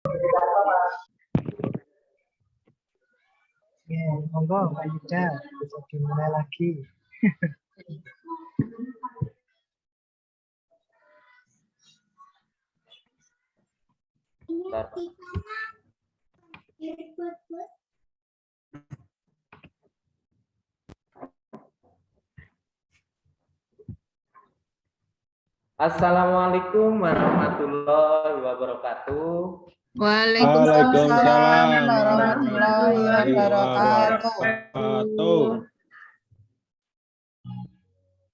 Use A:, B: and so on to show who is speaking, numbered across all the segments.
A: Ya, monggo Mbak Yuda, bisa dimulai lagi.
B: Assalamualaikum warahmatullahi wabarakatuh.
C: Waalaikumsalam
D: warahmatullahi
C: wabarakatuh.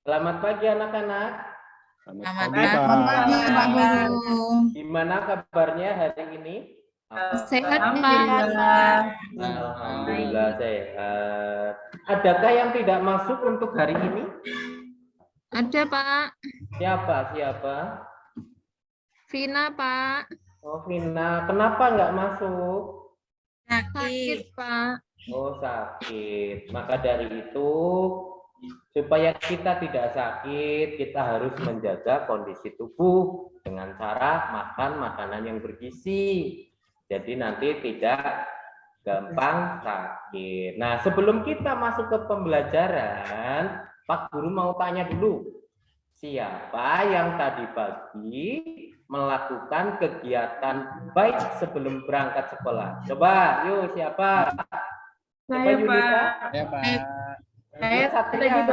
B: Selamat pagi anak-anak.
C: Selamat
D: pagi, Pak Guru.
B: Gimana kabarnya hari ini?
D: Sehat, Pak.
B: Alhamdulillah sehat. Adakah yang tidak masuk untuk hari ini?
D: Ada, Pak.
B: Siapa?
D: Vina, Pak.
B: Oh, Vina. Kenapa nggak masuk?
D: Sakit, Pak.
B: Oh, sakit. Maka dari itu, supaya kita tidak sakit, kita harus menjaga kondisi tubuh dengan cara makan makanan yang bergizi. Jadi nanti tidak gampang sakit. Nah, sebelum kita masuk ke pembelajaran, Pak Guru mau tanya dulu. Siapa yang tadi pagi melakukan kegiatan baik sebelum berangkat sekolah? Coba, yuk siapa? Coba Yunita.
C: Ya, Pak.
B: Saya Satria.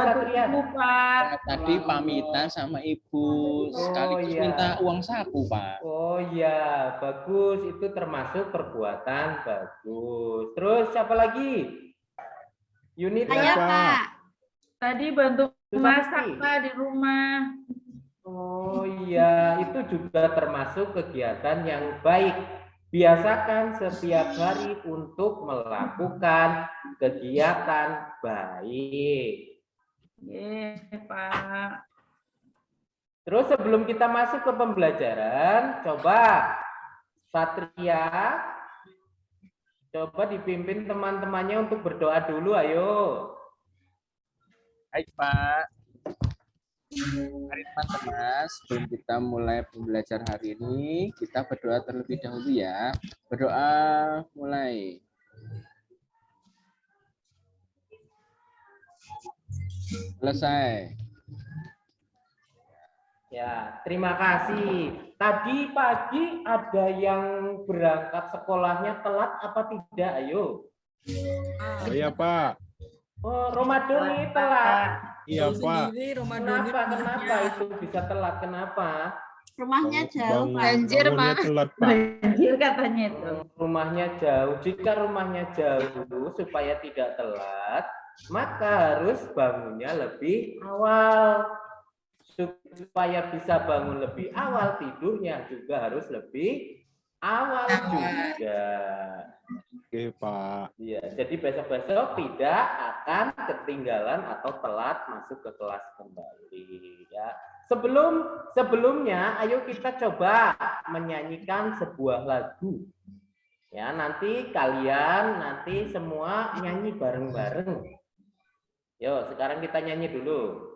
C: Tadi pamitan sama Ibu, sekaligus minta uang saku, Pak.
B: Oh iya, bagus. Itu termasuk perbuatan bagus. Terus siapa lagi? Yunita.
E: Saya, Pak. Tadi bantu
B: Masak,
E: masak, Pak, di rumah.
B: Oh iya, itu juga termasuk kegiatan yang baik. Biasakan setiap hari untuk melakukan kegiatan baik.
E: Iya, Pak.
B: Terus sebelum kita masuk ke pembelajaran, coba Satria, coba dipimpin teman-temannya untuk berdoa dulu, ayo.
C: Baik, Pak. Mari teman-teman, sebelum kita mulai pembelajaran hari ini, kita berdoa terlebih dahulu ya. Berdoa mulai. Selesai.
B: Ya, terima kasih. Tadi pagi ada yang berangkat sekolahnya telat apa tidak? Ayo.
F: Oh iya, Pak.
B: Oh, Romadoni telat.
F: Iya, Pak.
B: Kenapa itu bisa telat? Kenapa?
D: Rumahnya jauh, Pak.
F: Banjir, Pak. Telat, Pak.
E: Banjir katanya itu.
B: Rumahnya jauh. Jika rumahnya jauh, supaya tidak telat, maka harus bangunnya lebih awal. Supaya bisa bangun lebih awal, tidurnya juga harus lebih awal juga.
F: Oke, Pak.
B: Iya, jadi besok-besok tidak akan ketinggalan atau telat masuk ke kelas kembali ya. Sebelumnya ayo kita coba menyanyikan sebuah lagu. Ya, nanti kalian semua nyanyi bareng-bareng. Yuk, sekarang kita nyanyi dulu.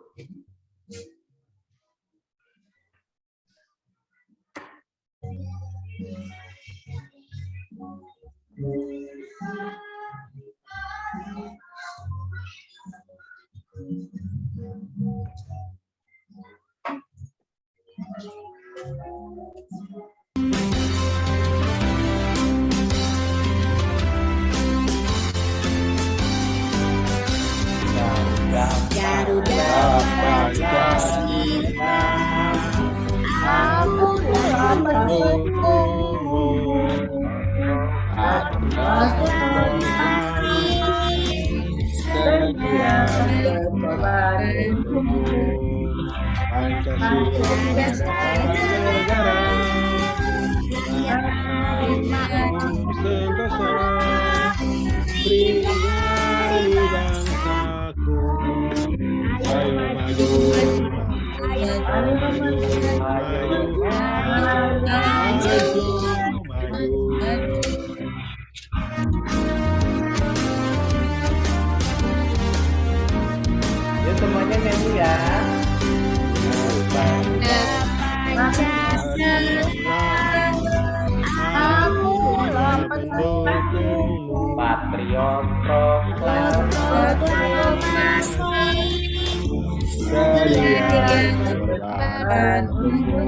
F: Garuda Pancasila,
D: Aku
B: Yuk semuanya nyanyi ya.
D: Aku
B: Ayo proklamasi
F: Dari yang berbahan hukum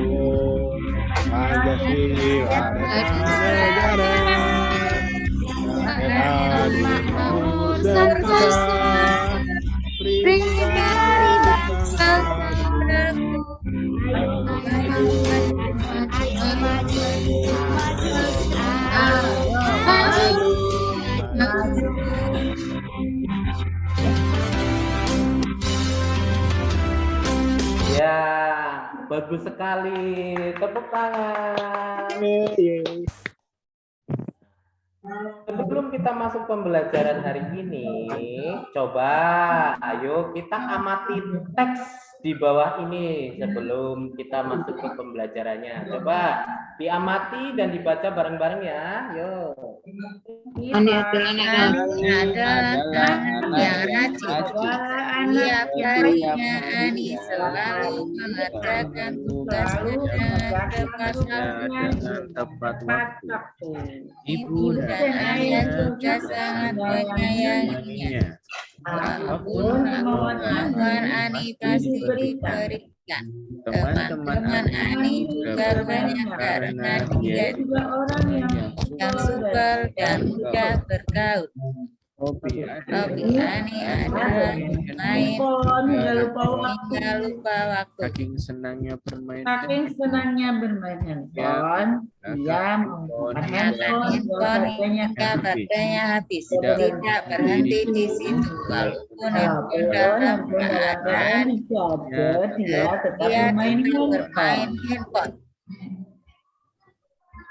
F: Pancasila negara Nusantara pribadi bangsa
B: Ya, bagus sekali. Tepuk tangan. Sebelum kita masuk pembelajaran hari ini, coba ayo kita amati teks di bawah ini sebelum kita masuk ke pembelajarannya. Coba diamati dan dibaca bareng-bareng ya. Yuk.
D: Ani adalah anak yang rajin. Tiap harinya Ani selalu mengerjakan tugasnya
C: dengan tepat waktu. Ibu dan
D: ayah juga sangat menyayanginya. Apapun kemauan Ani pasti diberikan. Teman-teman Ani juga banyak karena dia
E: juga orang
D: yang subel dan mudah bergaul.
C: Hobi
D: Ani adalah main hingga lupa waktu.
C: saking senangnya bermain
E: Saking senangnya bermain handphone, dia menggunakan handphone hingga baterainya habis.
D: Tidak berhenti di situ, walaupun handphone dalam keadaan
E: dia tetap
D: dia
E: bermain
D: bermain
E: handphone.
D: handphone.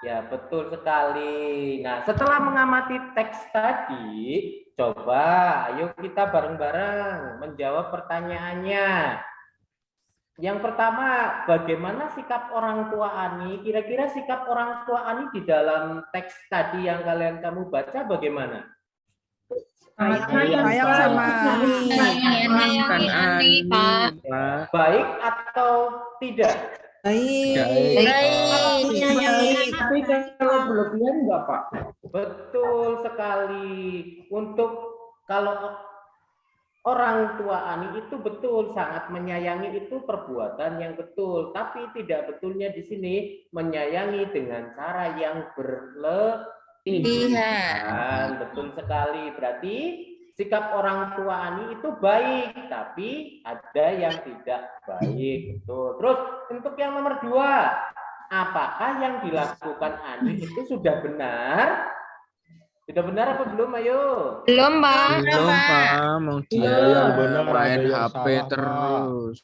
B: Ya, betul sekali. Nah, setelah mengamati teks tadi, coba ayo kita bareng-bareng menjawab pertanyaannya. Yang pertama, bagaimana sikap orang tua Ani? Kira-kira sikap orang tua Ani di dalam teks tadi yang kamu baca bagaimana?
E: Sayang sama
D: Ani, Pak.
B: Baik atau tidak?
E: Tapi kalau berlebihan enggak, Pak?
B: Betul sekali. Untuk kalau orang tua Ani itu betul sangat menyayangi, itu perbuatan yang betul, tapi tidak betulnya di sini menyayangi dengan cara yang berlebihan. Betul sekali. Berarti sikap orang tua Ani itu baik, tapi ada yang tidak baik. Betul. Terus untuk yang nomor 2, apakah yang dilakukan Ani itu sudah benar? Sudah benar apa belum? Ayo.
D: Belum, Pak.
C: Belum, Pak. Mau dia
F: yang benar,
C: main
F: ada yang
C: HP
F: salah, Pak.
C: terus.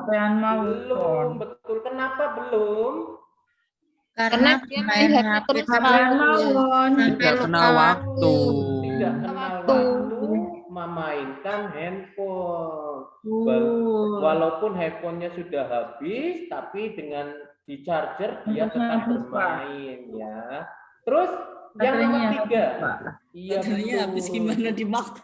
B: Belum, betul. Kenapa belum?
D: Karena dia main HP terus, Pak.
C: Tidak kenal waktu.
B: Tidak kenal waktu memainkan handphone. Walaupun handphonenya sudah habis, tapi dengan di charger dia tetap bermain ya. Terus yang nomor 3, iya
G: habis gimana dimakan?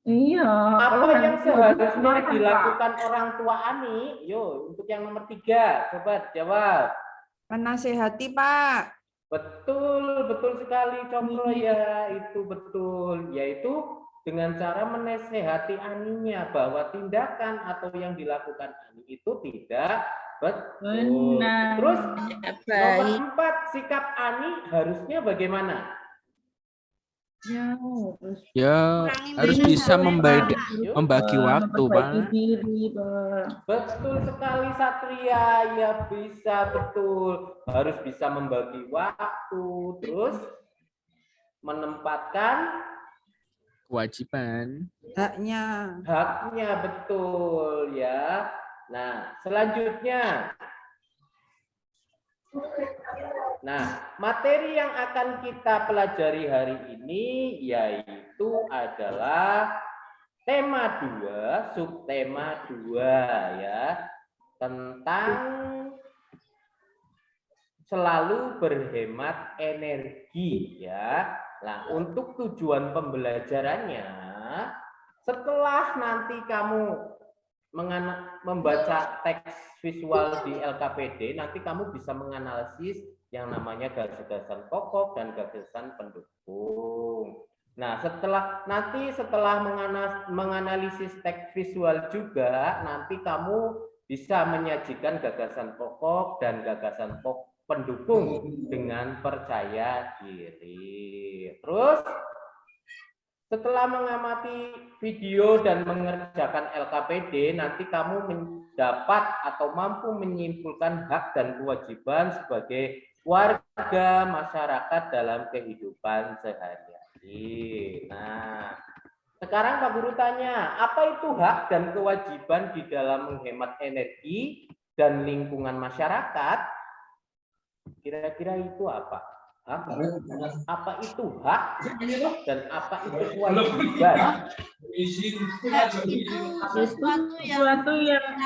E: Iya.
B: Apa yang seharusnya dilakukan orang tua Ani? Yo, untuk yang nomor 3, coba jawab.
E: Menasehati, Pak.
B: Betul, betul sekali, Cokro ya, itu betul, yaitu dengan cara menasehati Aninya bahwa tindakan atau yang dilakukan Ani itu tidak betul.
E: Benar.
B: Terus nomor
D: Baik.
B: 4, sikap Ani harusnya bagaimana?
C: Ya, harus bisa membagi waktu, Pak.
B: Betul sekali Satria, ya bisa, betul. Harus bisa membagi waktu, terus menempatkan
C: Kewajiban.
B: haknya, betul ya. Nah, selanjutnya. Nah, materi yang akan kita pelajari hari ini yaitu adalah tema 2, subtema 2 ya, tentang selalu berhemat energi ya. Nah, untuk tujuan pembelajarannya, setelah nanti kamu membaca teks visual di LKPD, nanti kamu bisa menganalisis yang namanya gagasan pokok dan gagasan pendukung. Nah, setelah menganalisis teks visual juga, nanti kamu bisa menyajikan gagasan pokok dan gagasan pendukung dengan percaya diri. Terus, setelah mengamati video dan mengerjakan LKPD, nanti kamu mendapat atau mampu menyimpulkan hak dan kewajiban sebagai warga masyarakat dalam kehidupan sehari-hari. Nah, sekarang Pak Guru tanya, apa itu hak dan kewajiban di dalam menghemat energi dan lingkungan masyarakat? Kira-kira itu apa? Apa itu hak dan apa itu kewajiban?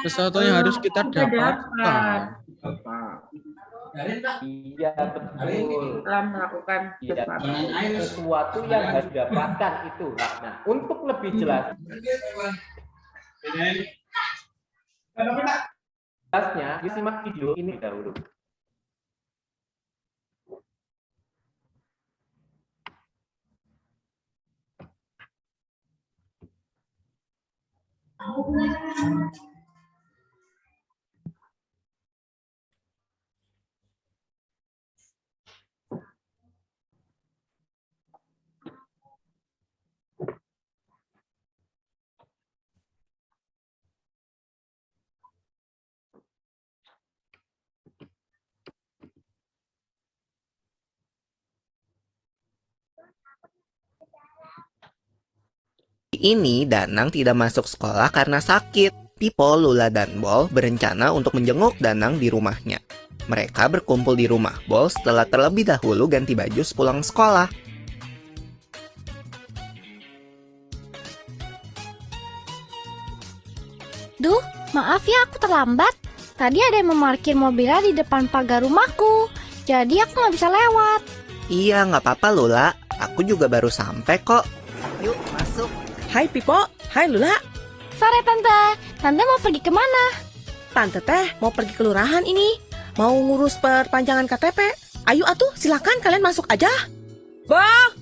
C: Sesuatu yang harus kita dapatkan.
B: Iya, betul.
E: Setelah melakukan
B: Iya,
E: sesuatu.
B: sesuatu yang harus didapatkan itu hak. Nah, untuk lebih jelas, jelasnya, yuk simak video ini dahulu.
H: Ini Danang tidak masuk sekolah karena sakit. Pipo, Lula, dan Bol berencana untuk menjenguk Danang di rumahnya. Mereka berkumpul di rumah Bol setelah terlebih dahulu ganti baju sepulang sekolah.
I: Duh, maaf ya aku terlambat. Tadi ada yang memarkir mobilnya di depan pagar rumahku. Jadi aku nggak bisa lewat.
H: Iya, nggak apa-apa Lula. Aku juga baru sampai kok. Yuk, masuk.
J: Hai Pipo, hai Lula.
I: Sore Tante, Tante mau pergi kemana?
J: Tante teh mau pergi kelurahan ini. Mau ngurus perpanjangan KTP. Ayo atuh, silakan kalian masuk aja. Bang,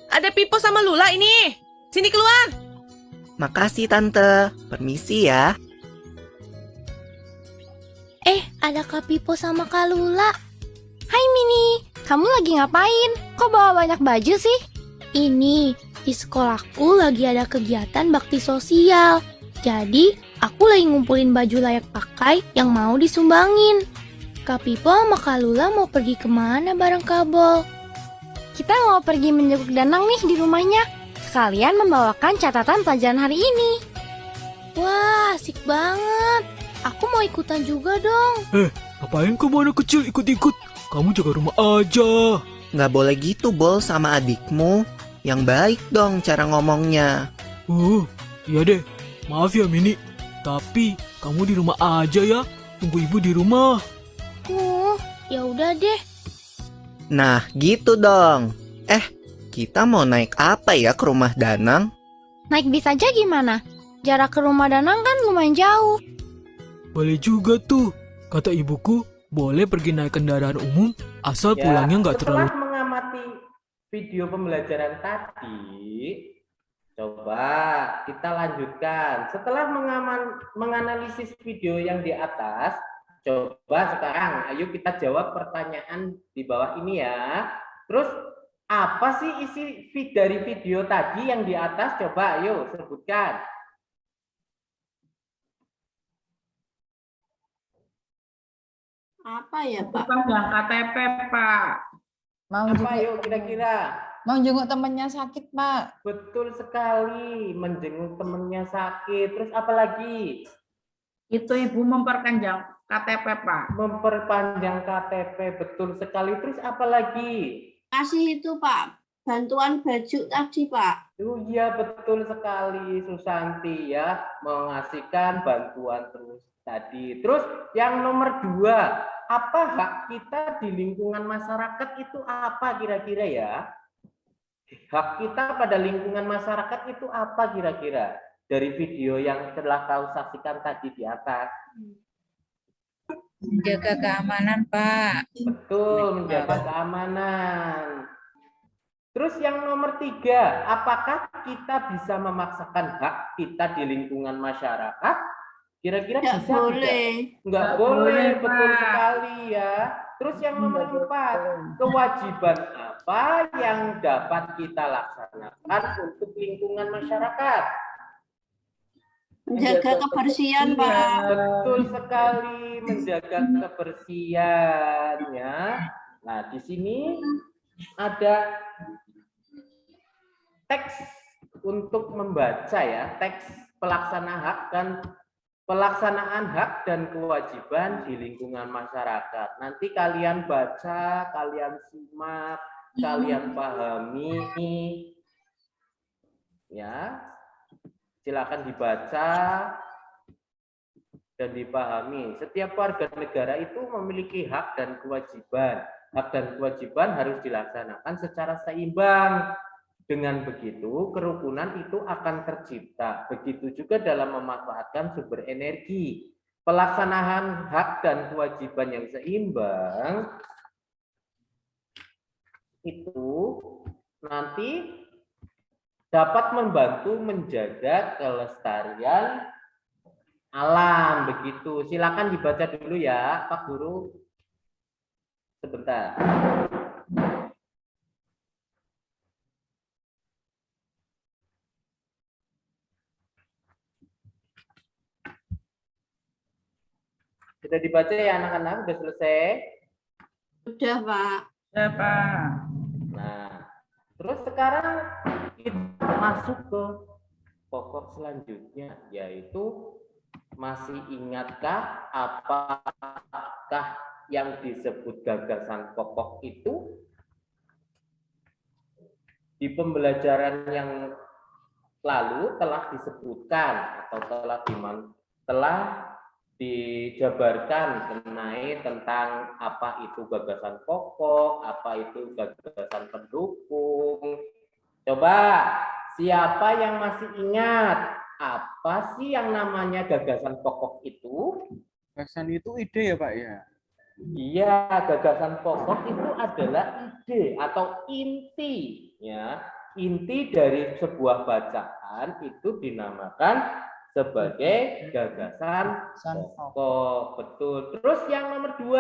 J: ada Pipo sama Lula ini. Sini keluar.
H: Makasih Tante. Permisi ya.
I: Ada Kak Pipo sama Kak Lula. Hai Mini, kamu lagi ngapain? Kok bawa banyak baju sih? Ini, di sekolahku lagi ada kegiatan bakti sosial. Jadi, aku lagi ngumpulin baju layak pakai yang mau disumbangin. Kak Pipo sama Kak Lula mau pergi kemana bareng Kak Bol? Kita mau pergi menjenguk Danang nih di rumahnya. Sekalian membawakan catatan pelajaran hari ini. Wah, asik banget. Aku mau ikutan juga dong.
K: Ngapain kamu anak kecil ikut-ikut? Kamu jaga rumah aja.
H: Nggak boleh gitu Bol sama adikmu. Yang baik dong cara ngomongnya.
K: Iya deh. Maaf ya Mini. Tapi kamu di rumah aja ya. Tunggu ibu di rumah.
I: Ya udah deh.
H: Nah, gitu dong. Kita mau naik apa ya ke rumah Danang?
I: Naik bis aja gimana? Jarak ke rumah Danang kan lumayan jauh.
K: Boleh juga tuh. Kata ibuku, boleh pergi naik kendaraan umum asal pulangnya nggak terlalu.
B: Setelah mengamati video pembelajaran tadi, coba kita lanjutkan. Setelah menganalisis video yang di atas, coba sekarang ayo kita jawab pertanyaan di bawah ini ya. Terus apa sih isi dari video tadi yang di atas? Coba ayo sebutkan.
D: Apa ya Pak?
E: Panjang KTP Pak.
A: Mau
B: Apa
A: jenguk,
B: yuk kira-kira?
A: mau jenguk temannya sakit Pak.
B: Betul sekali, menjenguk temennya sakit. Terus apa lagi?
E: Itu ibu memperpanjang KTP Pak.
B: Memperpanjang KTP, betul sekali. Terus apa lagi?
D: Kasih itu Pak, bantuan baju tadi Pak.
B: Oh iya, betul sekali Susanti ya, mengasihkan bantuan terus tadi. Terus yang nomor 2, apa hak kita di lingkungan masyarakat itu apa kira-kira ya? Hak kita pada lingkungan masyarakat itu apa kira-kira? Dari video yang telah kau saksikan tadi di atas.
D: Menjaga keamanan Pak.
B: Betul, menjaga keamanan. Terus yang nomor 3, apakah kita bisa memaksakan hak kita di lingkungan masyarakat? Kira-kira
G: Nggak
B: bisa
G: boleh.
B: tidak? Nggak boleh, betul sekali ya. Terus yang nomor 4, kewajiban apa yang dapat kita laksanakan untuk lingkungan masyarakat?
G: Menjaga kebersihan, Pak.
B: Betul sekali, menjaga kebersihan ya. Nah, di sini ada teks untuk membaca ya, teks pelaksanaan hak dan kewajiban di lingkungan masyarakat. Nanti kalian baca, kalian simak, kalian pahami ya. Silakan dibaca dan dipahami. Setiap warga negara itu memiliki hak dan kewajiban. Hak dan kewajiban harus dilaksanakan secara seimbang. Dengan begitu, kerukunan itu akan tercipta. Begitu juga dalam memanfaatkan sumber energi. Pelaksanaan hak dan kewajiban yang seimbang itu nanti dapat membantu menjaga kelestarian alam. Begitu. Silakan dibaca dulu ya, Pak Guru. Sebentar. Sudah dibaca ya anak-anak? Sudah selesai?
G: Sudah, Pak.
E: Sudah, Pak.
B: Nah, terus sekarang kita masuk ke pokok selanjutnya, yaitu masih ingatkah apakah yang disebut gagasan pokok itu? Di pembelajaran yang lalu telah disebutkan atau telah dijabarkan mengenai tentang apa itu gagasan pokok, apa itu gagasan pendukung. Coba, siapa yang masih ingat apa sih yang namanya gagasan pokok itu?
C: Gagasan itu ide ya Pak ya?
B: Iya, gagasan pokok itu adalah ide atau inti ya. Inti dari sebuah bacaan itu dinamakan sebagai gagasan pokok. Betul. Terus yang nomor 2,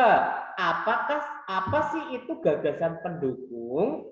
B: apa sih itu gagasan pendukung?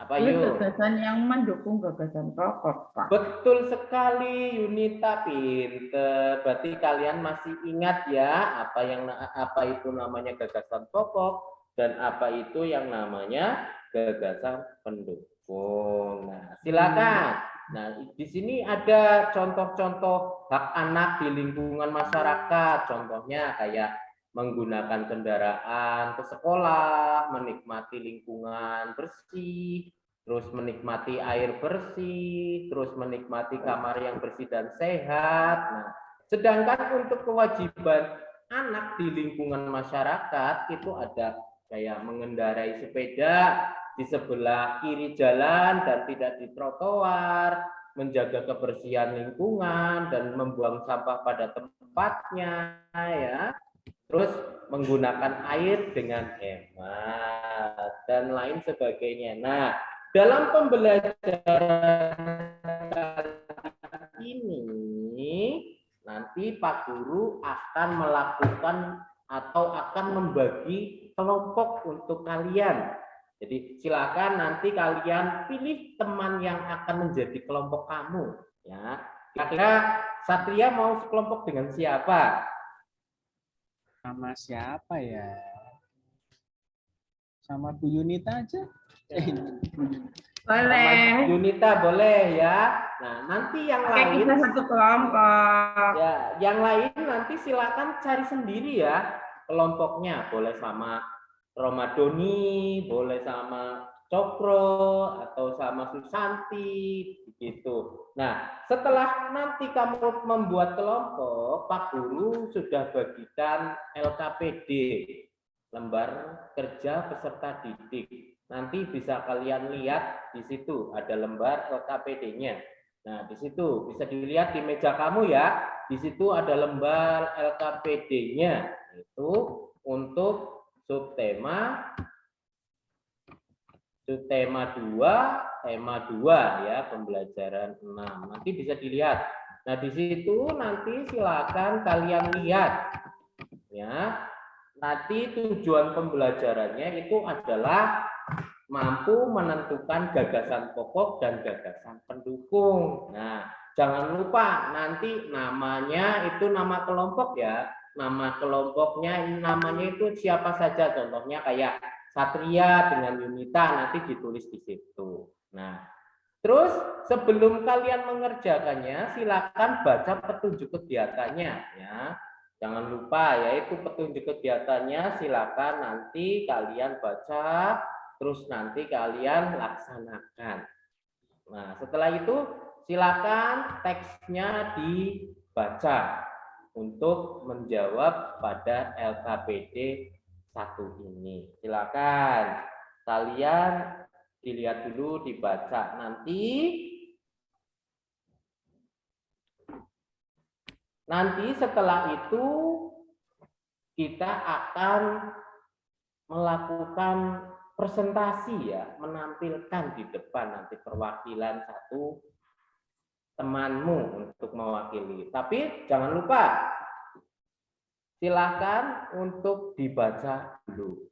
B: Apa yuk?
E: Gagasan yang mendukung gagasan pokok, Pak.
B: Betul sekali, Yunita, pinter. Berarti kalian masih ingat ya apa itu namanya gagasan pokok dan apa itu yang namanya gagasan pendukung. Nah, silakan. Nah, di sini ada contoh-contoh hak anak di lingkungan masyarakat. Contohnya kayak menggunakan kendaraan ke sekolah, menikmati lingkungan bersih, terus menikmati air bersih, terus menikmati kamar yang bersih dan sehat. Nah, sedangkan untuk kewajiban anak di lingkungan masyarakat itu ada kayak mengendarai sepeda di sebelah kiri jalan dan tidak di trotoar, menjaga kebersihan lingkungan dan membuang sampah pada tempatnya ya. Terus menggunakan air dengan hemat dan lain sebagainya. Nah, dalam pembelajaran ini nanti Pak Guru akan melakukan atau akan membagi kelompok untuk kalian. Jadi silakan nanti kalian pilih teman yang akan menjadi kelompok kamu ya. Kira-kira Satria mau sekelompok dengan siapa?
C: Sama siapa ya? Sama Bu Yunita aja.
E: Boleh.
B: Yunita boleh ya. Nah, nanti yang lain
E: kita satu kelompok.
B: Ya, yang lain nanti silakan cari sendiri ya kelompoknya. Boleh sama Romadoni, boleh sama Cokro atau sama Susanti begitu. Nah, setelah nanti kamu membuat kelompok, Pak Guru sudah bagikan LKPD, lembar kerja peserta didik. Nanti bisa kalian lihat di situ ada lembar LKPD-nya. Nah, di situ bisa dilihat di meja kamu ya. Di situ ada lembar LKPD-nya. Itu untuk subtema tema 2 ya, pembelajaran 6. Nanti bisa dilihat. Nah, di situ nanti silakan kalian lihat ya. Nanti tujuan pembelajarannya itu adalah mampu menentukan gagasan pokok dan gagasan pendukung. Nah, jangan lupa nanti namanya itu nama kelompok ya. Nama kelompoknya namanya itu siapa saja. Contohnya kayak Satria dengan Yunita nanti ditulis di situ. Nah, terus sebelum kalian mengerjakannya, silakan baca petunjuk kegiatannya ya. Jangan lupa yaitu petunjuk kegiatannya silakan nanti kalian baca, terus nanti kalian laksanakan. Nah, setelah itu silakan teksnya dibaca untuk menjawab pada LKPD 1 ini. Silakan kalian dilihat dulu, dibaca. Nanti setelah itu kita akan melakukan presentasi ya, menampilkan di depan nanti perwakilan satu temanmu untuk mewakili. Tapi jangan lupa, silakan untuk dibaca dulu.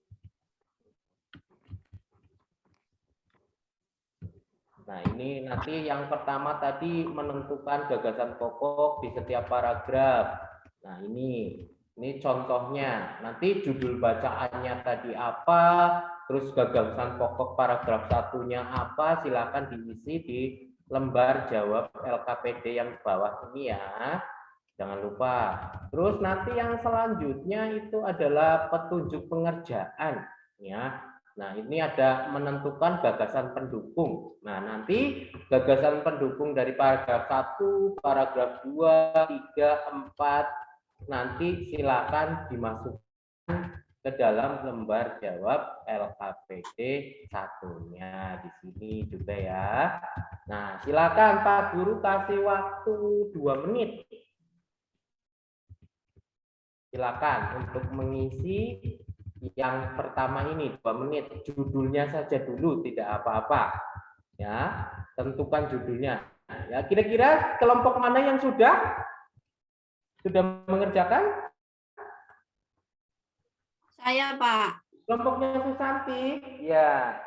B: Nah, ini nanti yang pertama tadi menentukan gagasan pokok di setiap paragraf. Nah, ini contohnya. Nanti judul bacaannya tadi apa, terus gagasan pokok paragraf 1-nya apa, silakan diisi di lembar jawab LKPD yang bawah ini ya. Jangan lupa. Terus nanti yang selanjutnya itu adalah petunjuk pengerjaan ya. Nah, ini ada menentukan gagasan pendukung. Nah, nanti gagasan pendukung dari paragraf 1, paragraf 2, 3, 4 nanti silakan dimasukkan ke dalam lembar jawab LKPD 1-nya di sini juga ya. Nah, silakan Pak Guru kasih waktu 2 menit. Silakan untuk mengisi yang pertama ini 2 menit, judulnya saja dulu, tidak apa-apa ya, tentukan judulnya ya. Kira-kira kelompok mana yang sudah mengerjakan?
G: Saya, Pak.
B: Kelompoknya Susanti ya.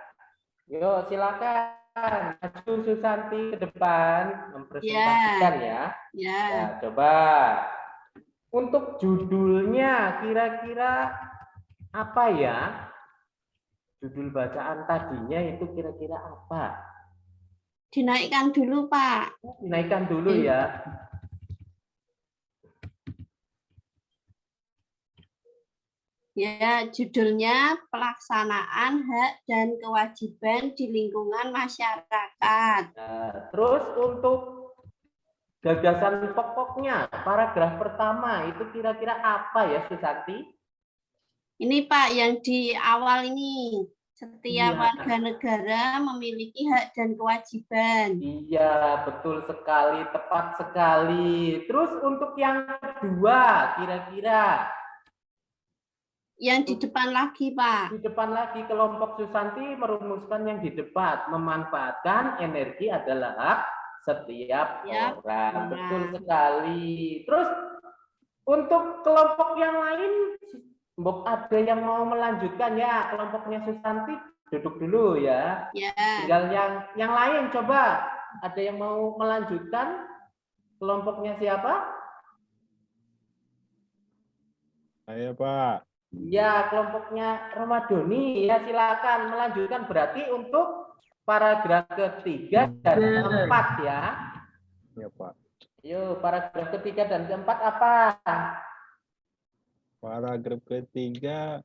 B: Yuk silakan maju Susanti ke depan mempresentasikan ya. Ya, coba untuk judulnya kira-kira apa ya? Judul bacaan tadinya itu kira-kira apa?
G: Dinaikkan dulu, Pak.
B: Dinaikkan dulu ya.
G: Ya, judulnya pelaksanaan hak dan kewajiban di lingkungan masyarakat.
B: Nah, terus untuk gagasan pokoknya, paragraf pertama itu kira-kira apa ya, Susanti?
G: Ini Pak, yang di awal ini, setiap warga negara memiliki hak dan kewajiban.
B: Iya, betul sekali, tepat sekali. Terus untuk yang kedua, kira-kira?
G: Yang di depan lagi, Pak.
B: Di depan lagi, kelompok Susanti merumuskan yang di depan, memanfaatkan energi adalah hak setiap orang. Betul sekali. Terus untuk kelompok yang lain, ada yang mau melanjutkan ya, kelompoknya Susanti duduk dulu ya. Tinggal yang lain coba, ada yang mau melanjutkan? Kelompoknya siapa?
F: Saya, Pak.
B: Ya, kelompoknya Romadoni ya, silakan melanjutkan. Berarti untuk paragraf ketiga dan keempat ya.
F: Ya, Pak.
B: Yuk, paragraf ketiga dan keempat apa?
F: Paragraf ketiga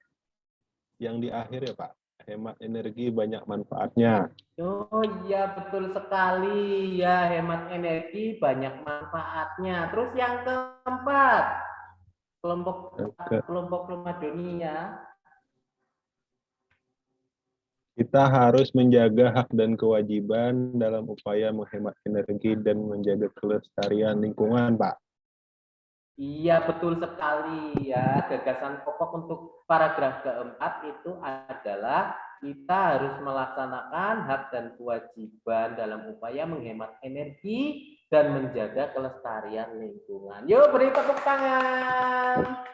F: yang di akhir ya, Pak. Hemat energi banyak manfaatnya.
B: Oh iya, betul sekali ya, hemat energi banyak manfaatnya. Terus yang keempat, kelompok Romadoni ya.
F: Kita harus menjaga hak dan kewajiban dalam upaya menghemat energi dan menjaga kelestarian lingkungan, Pak.
B: Iya, betul sekali ya. Gagasan pokok untuk paragraf keempat itu adalah kita harus melaksanakan hak dan kewajiban dalam upaya menghemat energi dan menjaga kelestarian lingkungan. Yuk beri tepuk tangan.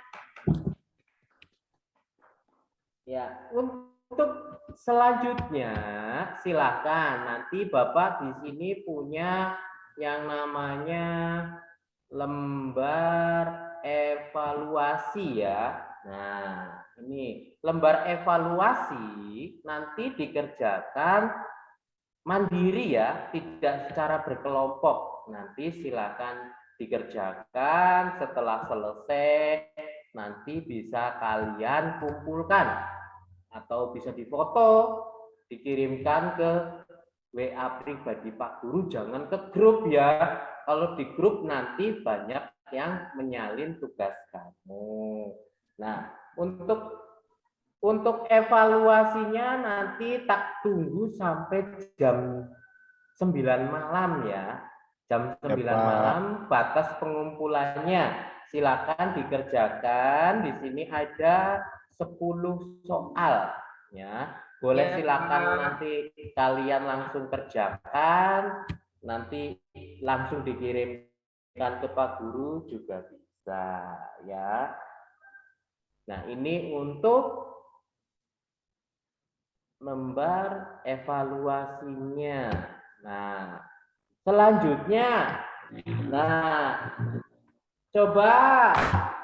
B: Ya, untuk selanjutnya silakan nanti Bapak di sini punya yang namanya lembar evaluasi ya. Nah, ini lembar evaluasi nanti dikerjakan mandiri ya, tidak secara berkelompok. Nanti silakan dikerjakan, setelah selesai nanti bisa kalian kumpulkan atau bisa difoto, dikirimkan ke WA pribadi Pak Guru, jangan ke grup ya. Kalau di grup nanti banyak yang menyalin tugas kamu. Nah, untuk evaluasinya nanti tak tunggu sampai jam 9 malam ya. Jam 9 malam batas pengumpulannya. Silakan dikerjakan. Di sini ada 10 soal ya. Boleh silakan nanti kalian langsung kerjakan, nanti langsung dikirimkan ke Pak Guru juga bisa ya. Nah, ini untuk lembar evaluasinya. Nah, selanjutnya, coba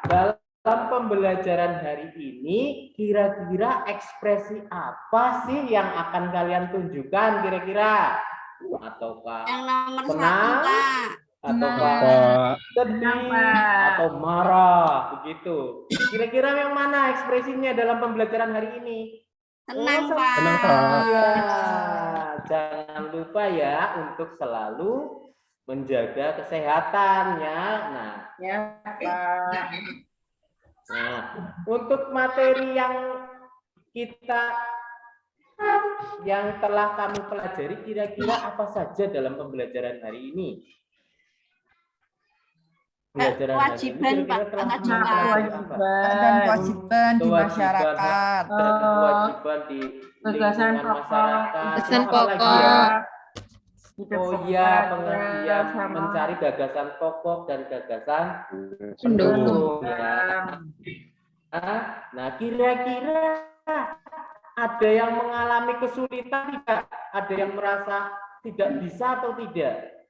B: dalam pembelajaran hari ini kira-kira ekspresi apa sih yang akan kalian tunjukkan kira-kira? Ataukah
G: Yang nomor
B: senang,
G: 1, Pak.
B: ataukah sedih, atau marah, begitu. Kira-kira yang mana ekspresinya dalam pembelajaran hari ini?
G: Senang, Pak.
F: Senang, Pak.
B: Ya, jangan lupa ya untuk selalu menjaga kesehatannya. Nah,
E: Ya, Pak.
B: Nah, untuk materi yang telah kami pelajari, kira-kira apa saja dalam pembelajaran hari ini?
G: Kewajiban, Pak.
E: Kewajiban
L: dan kewajiban di masyarakat.
B: Dan kewajiban di lingkungan masyarakat.
D: Gagasan
B: Apa lagi ya?
E: Hidup
B: Oh iya,
E: keluarga,
B: pengertian
E: sama
B: mencari gagasan pokok dan gagasan
D: Pendukung.
B: ya. Nah, kira-kira ada yang mengalami kesulitan tidak? Ada yang merasa tidak bisa atau tidak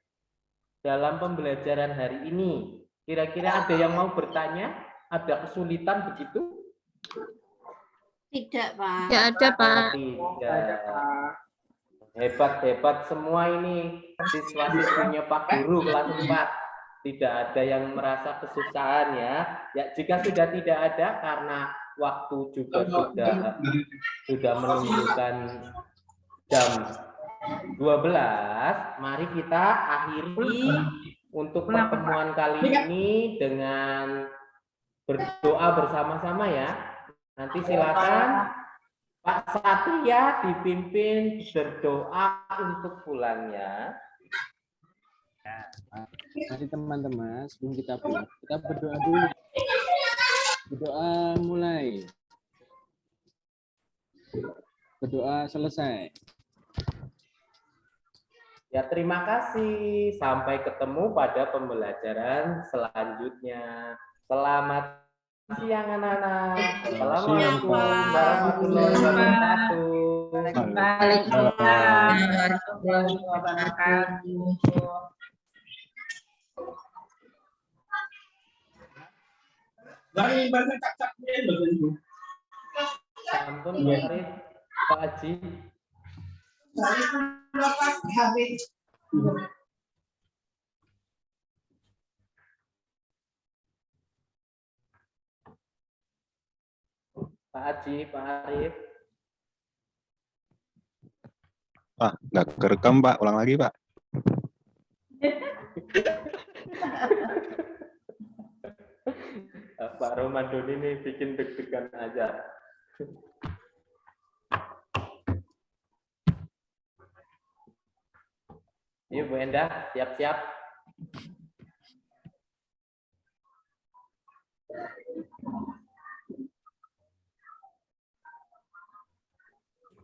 B: dalam pembelajaran hari ini? Kira-kira ada yang mau bertanya? Ada kesulitan begitu?
G: Tidak, Pak.
D: Tidak ada, Pak.
B: Tidak. Hebat-hebat semua ini siswa-siswinya Pak Guru kelas 4. Tidak ada yang merasa kesusahan ya. Ya, jika sudah tidak ada karena waktu juga sudah menunjukkan jam 12, mari kita akhiri untuk pertemuan kali ini dengan berdoa bersama-sama ya. Nanti silakan Pak Satria dipimpin berdoa untuk pulangnya.
C: Mari teman-teman, sebelum kita pulang, kita berdoa dulu. Berdoa mulai. Berdoa selesai.
B: Ya, terima kasih. Sampai ketemu pada pembelajaran selanjutnya. Selamat siang anak-anak. Assalamualaikum warahmatullahi wabarakatuh.
E: Waalaikumsalam warahmatullahi wabarakatuh.
B: Sampun Pak Arif, Pak Haji. Pak Haji, Pak Arif.
F: Nggak kerekam, Pak. Ulang lagi, Pak.
B: Pak Ramadan ini bikin deg-degan aja. Yuk Bu Endah, siap-siap.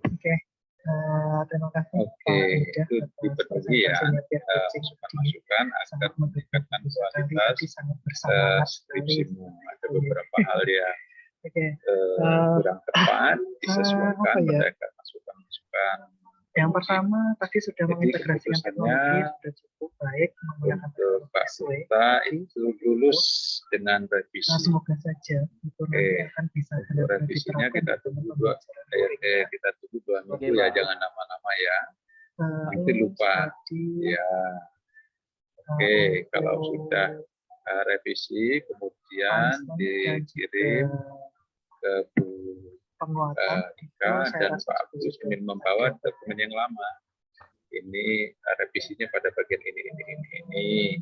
A: Oke. Terima kasih.
M: Oke, itu dibagi ya masukan-masukan agar meningkatkan kualitas skripsimu. Ada beberapa hal yang kurang tepat disesuaikan berdasarkan masukan-masukan.
A: Yang pertama tadi sudah
M: Jadi
A: mengintegrasikan teknologi sudah cukup baik menggunakan
M: untuk Pak Suta itu lulus dengan revisi.
A: Semoga saja itu nanti akan bisa
M: untuk revisinya kita tunggu dua minggu ya, jangan lama-lama ya. Nanti lupa. Ya. Oke, kalau sudah revisi kemudian dikirim ke Bu Ika dan Pak Agus ingin membawa dokumen yang lama. Ini revisinya pada bagian ini.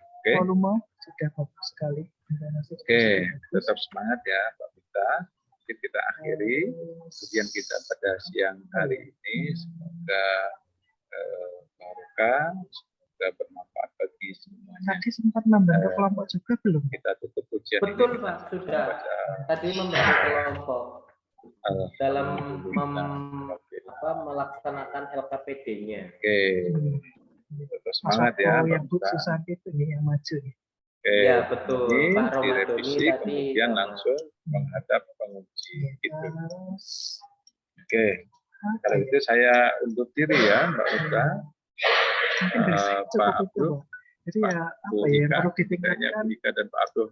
M: Oke.
A: Volume sudah bagus sekali.
M: Oke, tetap semangat ya Pak Bita. Mungkin kita akhiri kemudian kita pada siang hari ini. Semoga barokah, semoga bermanfaat bagi semuanya.
A: Tadi sempat membantu kelompok juga belum?
M: Kita tutup ujian
B: Betul
M: ini.
B: Pak, sudah. Tadi membantu kelompok dalam melaksanakan LKPD-nya.
M: Oke, tetap semangat ya.
A: Yang Bu Susanti itu nih yang maju.
M: Oke,
B: Ya betul. Pak Romadoni
M: direvisi
B: tadi.
M: kemudian langsung menghadap penguji gitu. Oke, kalau itu saya undur diri ya Mbak Uta. Pak Abdul,
A: Jadi ya
M: Bu
A: apa ya yang
M: Ika,
A: perlu
M: Bu
A: ditingkatkan
M: Ika dan Pak Abdul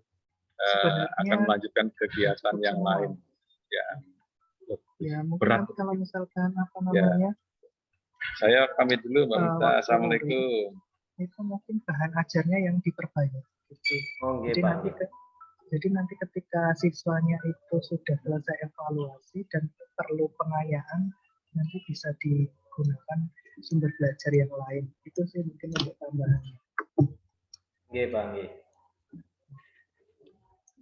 M: akan melanjutkan kegiatan yang lain.
A: Ya mungkin
M: Berat.
A: nanti kalau misalkan apa
M: Ya.
A: namanya
M: Saya pamit dulu Mbak Uta.
A: waktu
M: Assalamualaikum.
A: itu mungkin bahan ajarnya yang diperbanyak gitu.
B: Oh, nggih,
A: Jadi
B: Pak.
A: jadi nanti ketika siswanya itu sudah selesai evaluasi dan perlu pengayaan nanti bisa digunakan sumber belajar yang lain. Itu sih mungkin untuk tambahannya.
B: Nggih, Pak, nggih.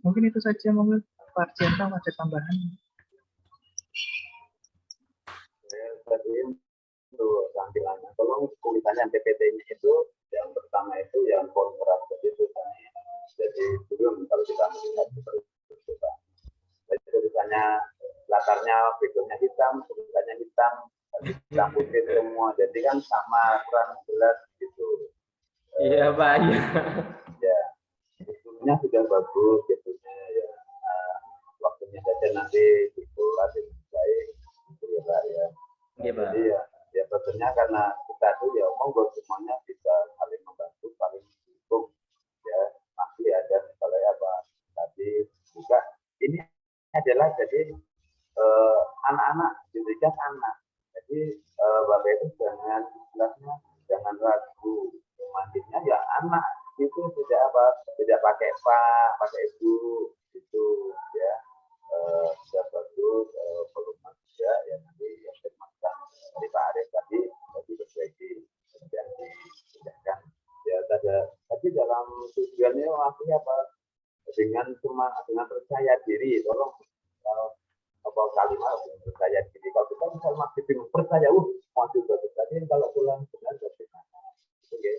A: Mungkin itu saja, monggo Pak Arjanta ada tambahan.
N: Tadi untuk tampilannya, tolong tulisannya PPT-nya itu yang pertama itu yang kontrak jadi belum kalau kita melihat seperti itu Pak. Jadi tulisannya latarnya backgroundnya hitam, tulisannya hitam putih semua, jadi kan sama kurang jelas gitu.
B: Iya Pak, iya.
N: Ya, itunya sudah bagus gitunya ya. Waktunya saja nanti dikelola dengan baik gitu ya Pak ya.
B: Iya, Pak.
N: Jadi ya tentunya karena kita tuh ya monggo semuanya bisa saling membantu, saling mendukung ya. Masih ada misalnya apa tadi juga ini adalah jadi anak-anak diberikan anak. Jadi Bapak itu jangan ragu, mandinya ya anak itu tidak pakai pak, pakai ibu itu ya sudah bagus volume juga ya nanti yang dimaksudkan dari Pak Arief tadi berbaiki yang disediakan ya tadi dalam tujuannya artinya apa dengan percaya diri tolong apa kalimat percaya diri kalau kita misal masih bingung percaya masih bagus tadi kalau pulang benar bagaimana oke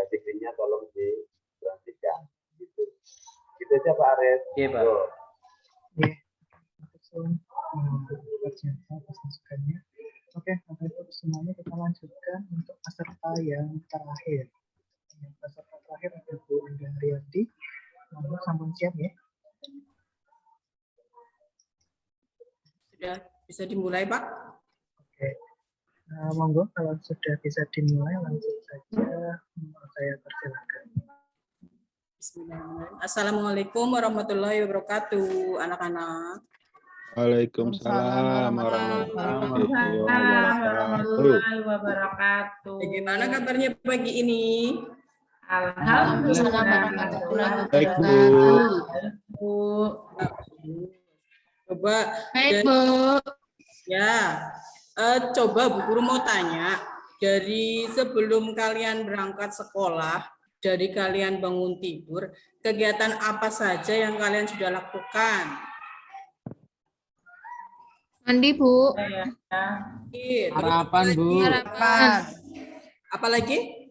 N: dikrinya tolong diperhatikan gitu aja Pak Arief.
B: Iya Pak.
A: Atas masukannya. Oke, Bapak Ibu semuanya kita lanjutkan untuk peserta yang terakhir. Yang peserta terakhir ada Bu Anda Haryanti. Monggo sampun siap ya.
O: Sudah bisa dimulai Pak?
A: Oke. Monggo kalau sudah bisa dimulai langsung saja saya persilakan.
O: Bismillahirrahmanirrahim. Assalamualaikum warahmatullahi wabarakatuh, anak-anak.
F: Waalaikumsalam warahmatullahi
E: wabarakatuh.
O: Bagaimana kabarnya pagi ini?
E: Alhamdulillah.
F: Baik, Bu.
O: Coba.
E: Baik, Bu.
O: Ya, coba Bu Guru mau tanya, dari sebelum kalian berangkat sekolah, dari kalian bangun tidur, kegiatan apa saja yang kalian sudah lakukan?
I: Mandi, Bu.
O: Sarapan,
L: Bu.
O: Sarapan. Apa lagi?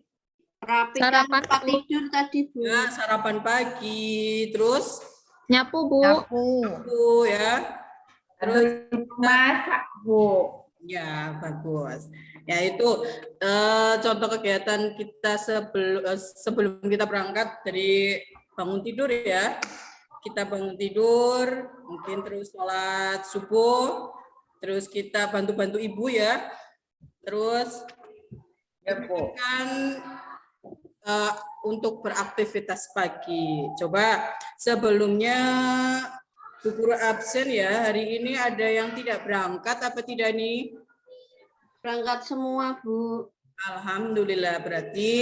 G: Sarapan tidur tadi Bu.
O: Ya, sarapan pagi, terus
I: nyapu, Bu.
O: Nyapu ya. Terus
E: masak, Bu.
O: Ya, bagus. Ya, itu contoh kegiatan kita sebelum kita berangkat dari bangun tidur ya. Kita bangun tidur, mungkin terus sholat subuh, terus kita bantu-bantu ibu ya. Terus kan untuk beraktivitas pagi. Coba sebelumnya Bu Guru absen ya, hari ini ada yang tidak berangkat apa tidak nih?
G: Berangkat semua, Bu.
O: Alhamdulillah, berarti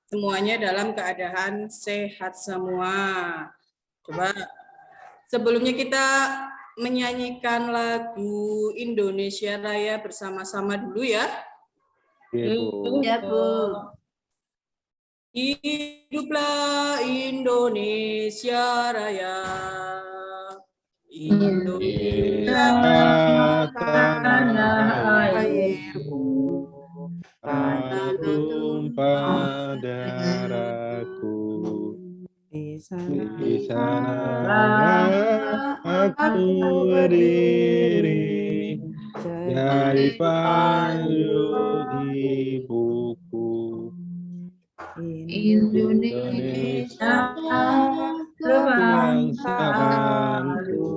O: semuanya dalam keadaan sehat semua. Coba sebelumnya kita menyanyikan lagu Indonesia Raya bersama-sama dulu ya.
G: Iya, Bu.
O: Hiduplah Indonesia Raya. Indonesia tanah airku,
F: tumpah darahku, di sana aku berdiri, jadi payung ibuku.
E: Indonesia kebangsaanku,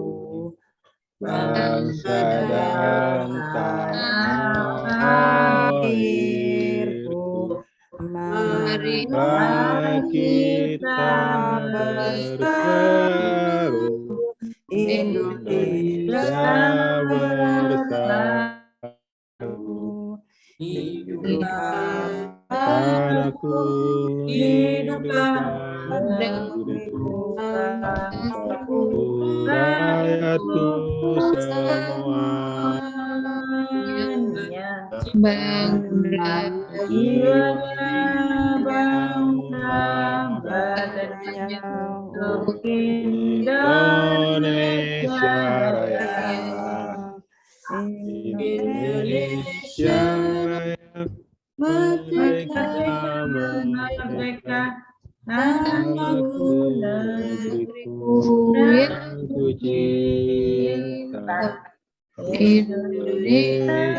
F: bangsa dan tanah airku, marilah kita berseru, Indonesia bersatu.
O: hiduplah
F: Tanahku,
O: hiduplah
F: negeriku, rakyatku semua.
E: bangga untuk
F: Indonesia Raya, Indonesia Raya, merdeka, merdeka, tanahku, negeriku yang ku cinta. Indonesia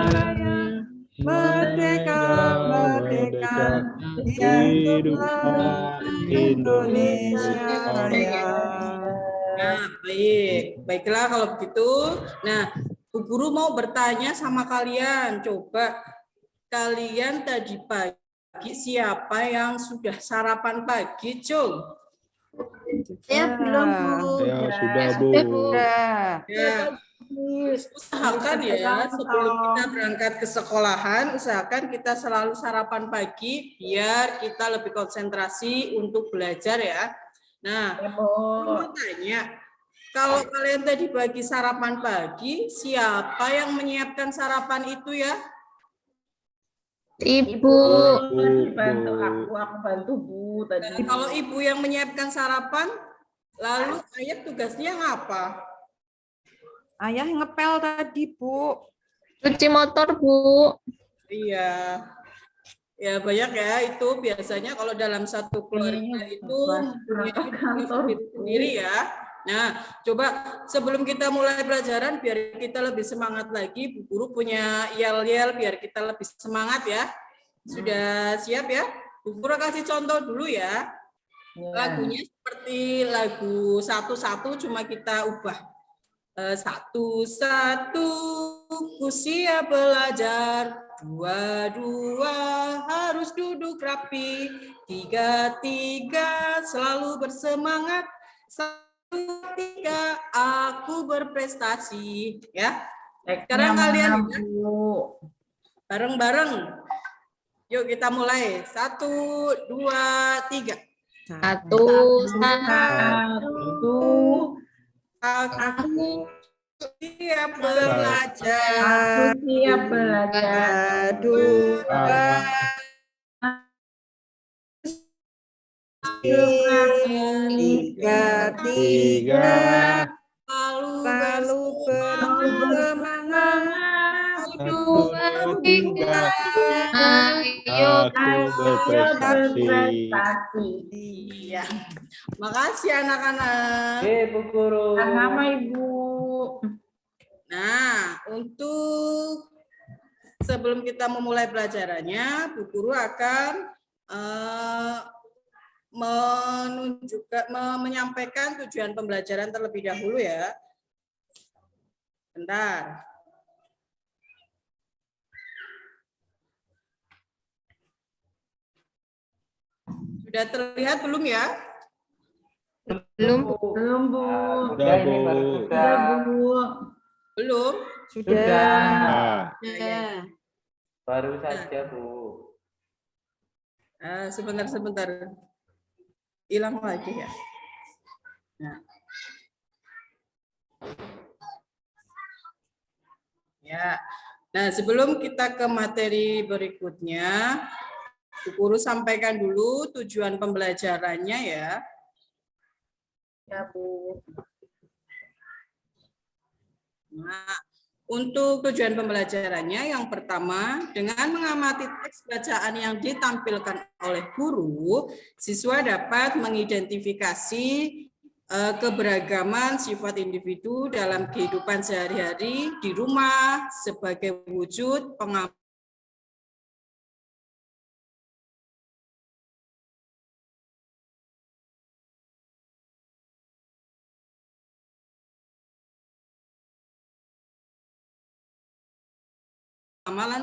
F: Raya, merdeka, merdeka, hiduplah Indonesia Raya.
O: Nah, baiklah kalau begitu. Nah, Bu Guru mau bertanya sama kalian. Coba kalian tadi pagi siapa yang sudah sarapan pagi, Cung?
G: Saya belum, Bu.
F: Ya, sudah, Bu.
O: Ya. Usahakan ya sebelum kita berangkat ke sekolahan, usahakan kita selalu sarapan pagi biar kita lebih konsentrasi untuk belajar ya. Nah, mau tanya, kalau kalian tadi pagi sarapan pagi, siapa yang menyiapkan sarapan itu ya?
E: Ibu. Bantu aku bantu Bu tadi.
O: Dan kalau ibu yang menyiapkan sarapan, lalu ayah tugasnya ngapa?
L: Ayah ngepel tadi, Bu.
E: Cuci motor, Bu.
O: Iya. Ya banyak ya, itu biasanya kalau dalam satu keluarga itu mempunyai sendiri ya. Nah, coba sebelum kita mulai pelajaran biar kita lebih semangat lagi, Bu Guru punya yel-yel biar kita lebih semangat ya. Sudah siap ya? Bu Guru kasih contoh dulu ya. Lagunya seperti lagu satu-satu cuma kita ubah. Satu-satu ku siap belajar, dua-dua harus duduk rapi, tiga-tiga selalu bersemangat, tiga aku berprestasi ya. Sekarang kalian bareng-bareng. Yuk kita mulai. 1, 2, 3.
E: 1,
O: Aku siap belajar.
E: Aku siap belajar.
O: Dua.
F: Tiga.
O: Lalu bersemangat.
F: Dua, tiga. Aku berprestasi.
O: Iya. Makasih anak-anak.
B: Bu Guru.
E: Sama Ibu.
O: Nah, untuk sebelum kita memulai pelajarannya, Bu Guru akan menyampaikan tujuan pembelajaran terlebih dahulu ya. Bentar. Sudah terlihat belum ya?
E: Belum, Bu.
B: Sudah ini baru sudah.
O: Belum?
E: Sudah.
B: Baru saja, Bu.
O: Sebentar. Hilang lagi ya. Nah. Ya. Nah, sebelum kita ke materi berikutnya, Bu Guru sampaikan dulu tujuan pembelajarannya ya.
E: Ya, Bu.
O: Nah, untuk tujuan pembelajarannya yang pertama, dengan mengamati teks bacaan yang ditampilkan oleh guru, siswa dapat mengidentifikasi keberagaman sifat individu dalam kehidupan sehari-hari di rumah sebagai wujud pengamalan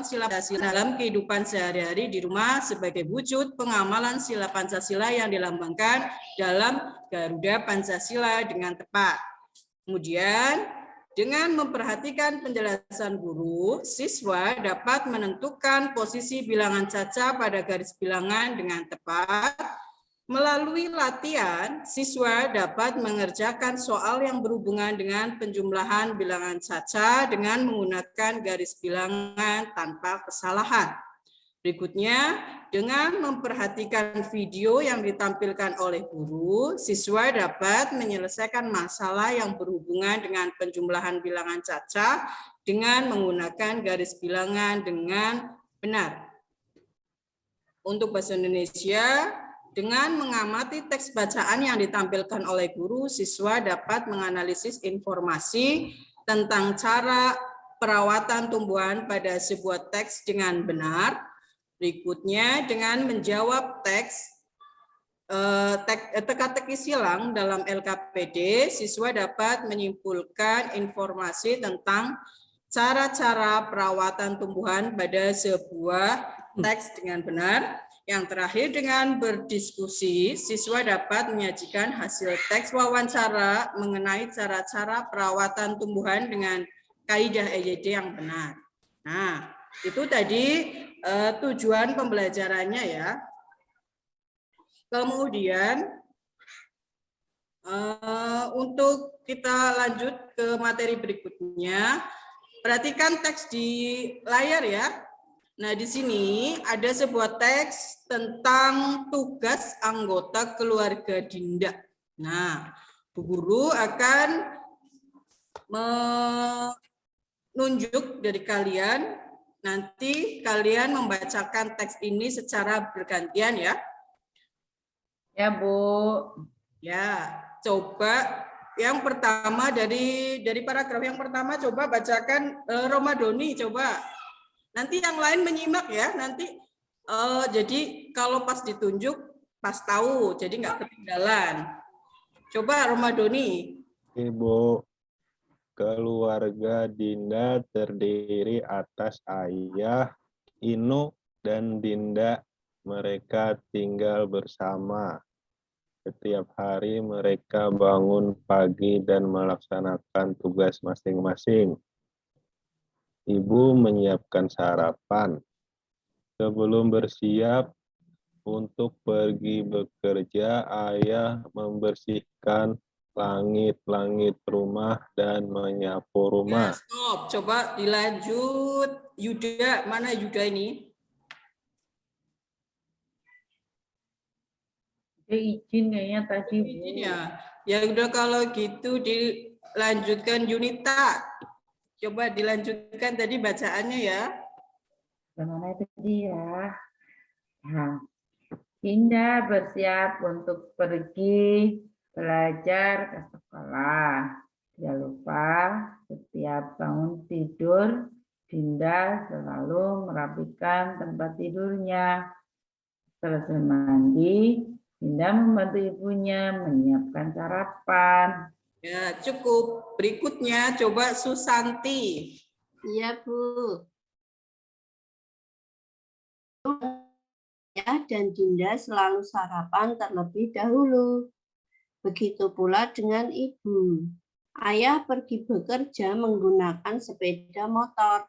O: sila Pancasila dalam kehidupan sehari-hari di rumah sebagai wujud pengamalan sila Pancasila yang dilambangkan dalam Garuda Pancasila dengan tepat. Kemudian, dengan memperhatikan penjelasan guru, siswa dapat menentukan posisi bilangan caca pada garis bilangan dengan tepat. Melalui latihan, siswa dapat mengerjakan soal yang berhubungan dengan penjumlahan bilangan caca dengan menggunakan garis bilangan tanpa kesalahan. Berikutnya, dengan memperhatikan video yang ditampilkan oleh guru, siswa dapat menyelesaikan masalah yang berhubungan dengan penjumlahan bilangan caca dengan menggunakan garis bilangan dengan benar. Untuk bahasa Indonesia, dengan mengamati teks bacaan yang ditampilkan oleh guru, siswa dapat menganalisis informasi tentang cara perawatan tumbuhan pada sebuah teks dengan benar. Berikutnya, dengan menjawab teka-teki silang dalam LKPD, siswa dapat menyimpulkan informasi tentang cara-cara perawatan tumbuhan pada sebuah teks dengan benar. Yang terakhir, dengan berdiskusi, siswa dapat menyajikan hasil teks wawancara mengenai cara-cara perawatan tumbuhan dengan kaidah EYD yang benar. Nah, itu tadi tujuan pembelajarannya ya. Kemudian, untuk kita lanjut ke materi berikutnya, perhatikan teks di layar ya. Nah, di sini ada sebuah teks tentang tugas anggota keluarga Dinda. Nah, Bu Guru akan menunjuk dari kalian, nanti kalian membacakan teks ini secara bergantian ya.
E: Ya, Bu.
O: Ya, coba yang pertama dari paragraf yang pertama coba bacakan Romadoni coba. Nanti yang lain menyimak ya, nanti jadi kalau pas ditunjuk pas tahu, jadi nggak ketinggalan. Coba Romadoni.
F: Ibu, keluarga Dinda terdiri atas ayah, Inu, dan Dinda. Mereka tinggal bersama. Setiap hari mereka bangun pagi dan melaksanakan tugas masing-masing. Ibu menyiapkan sarapan. Sebelum bersiap untuk pergi bekerja, ayah membersihkan langit-langit rumah dan menyapu rumah.
O: Ya, stop. Coba dilanjut. Yuda, mana Yuda ini?
E: Dia izin kayaknya tadi, Bu.
O: Izin ya. Ya udah kalau gitu dilanjutkan Yunita. Coba dilanjutkan tadi bacaannya ya.
E: Bagaimana tadi ya? Nah, Dinda bersiap untuk pergi belajar ke sekolah. Jangan lupa setiap bangun tidur, Dinda selalu merapikan tempat tidurnya. Selesai mandi, Dinda membantu ibunya menyiapkan sarapan.
O: Ya, cukup. Berikutnya coba Susanti.
G: Iya, Bu. Ya, dan Dinda selalu sarapan terlebih dahulu. Begitu pula dengan ibu. Ayah pergi bekerja menggunakan sepeda motor.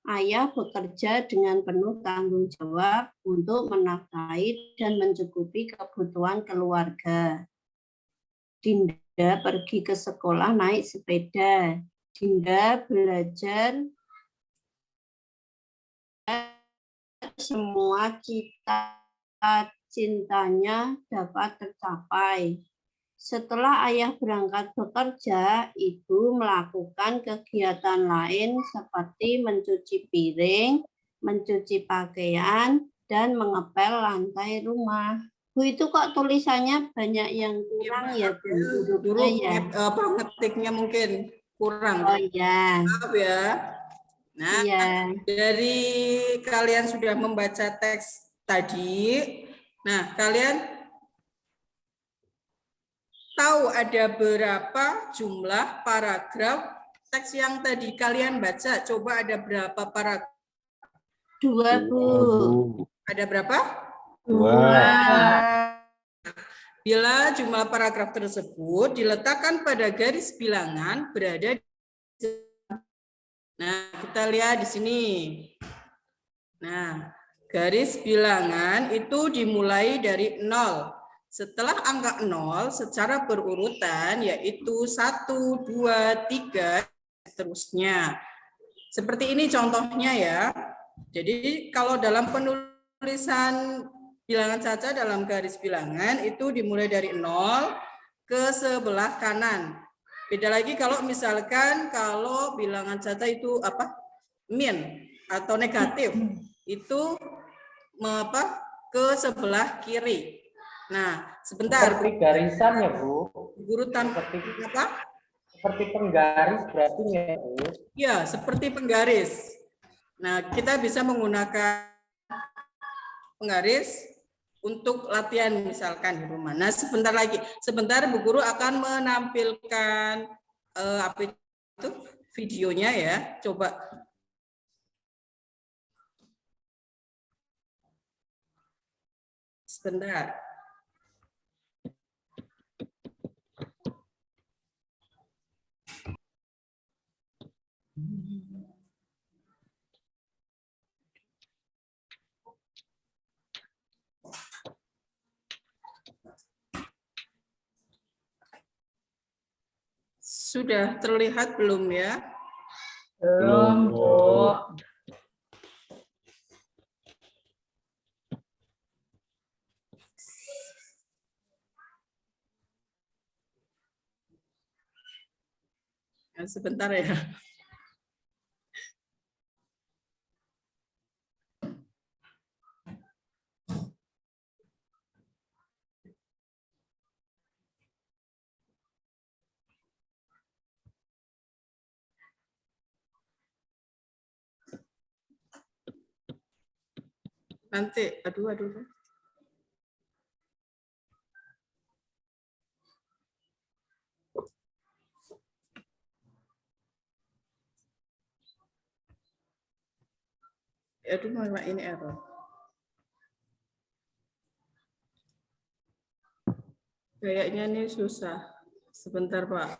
G: Ayah bekerja dengan penuh tanggung jawab untuk menafkahi dan mencukupi kebutuhan keluarga. Dinda pergi ke sekolah naik sepeda. Dinda belajar semua cita-citanya dapat tercapai. Setelah ayah berangkat bekerja, ibu melakukan kegiatan lain seperti mencuci piring, mencuci pakaian, dan mengepel lantai rumah. Bu, itu kok tulisannya banyak yang kurang ya, Bu?
O: Guru
G: Ya.
O: ngetiknya mungkin kurang.
G: Oh iya.
O: Maaf ya. Nah,
G: iya.
O: Dari kalian sudah membaca teks tadi, nah kalian tahu ada berapa jumlah paragraf teks yang tadi kalian baca? Coba ada berapa paragraf?
G: 2, Bu.
O: Ada berapa?
G: 2.
O: Bila jumlah paragraf tersebut diletakkan pada garis bilangan berada di... Nah, kita lihat di sini. Nah, garis bilangan itu dimulai dari 0. Setelah angka 0 secara berurutan yaitu 1, 2, 3, seterusnya. Seperti ini contohnya ya. Jadi kalau dalam penulisan bilangan caca dalam garis bilangan itu dimulai dari 0 ke sebelah kanan. Beda lagi kalau misalkan kalau bilangan caca itu apa? Min atau negatif. Itu ke sebelah kiri. Nah, sebentar.
B: Seperti garisan ya, Bu.
O: Urutan
B: seperti
O: apa?
B: Seperti penggaris berarti ya, Bu.
O: Ya, seperti penggaris. Nah, kita bisa menggunakan penggaris untuk latihan misalkan di rumah. Nah, sebentar Bu Guru akan menampilkan apa itu videonya ya. Coba. Sebentar. Sudah terlihat belum ya?
E: Belum, Bu.
O: Sebentar ya. Nanti, aduh. Aduh, malah ini error. Kayaknya ini susah. Sebentar, Pak.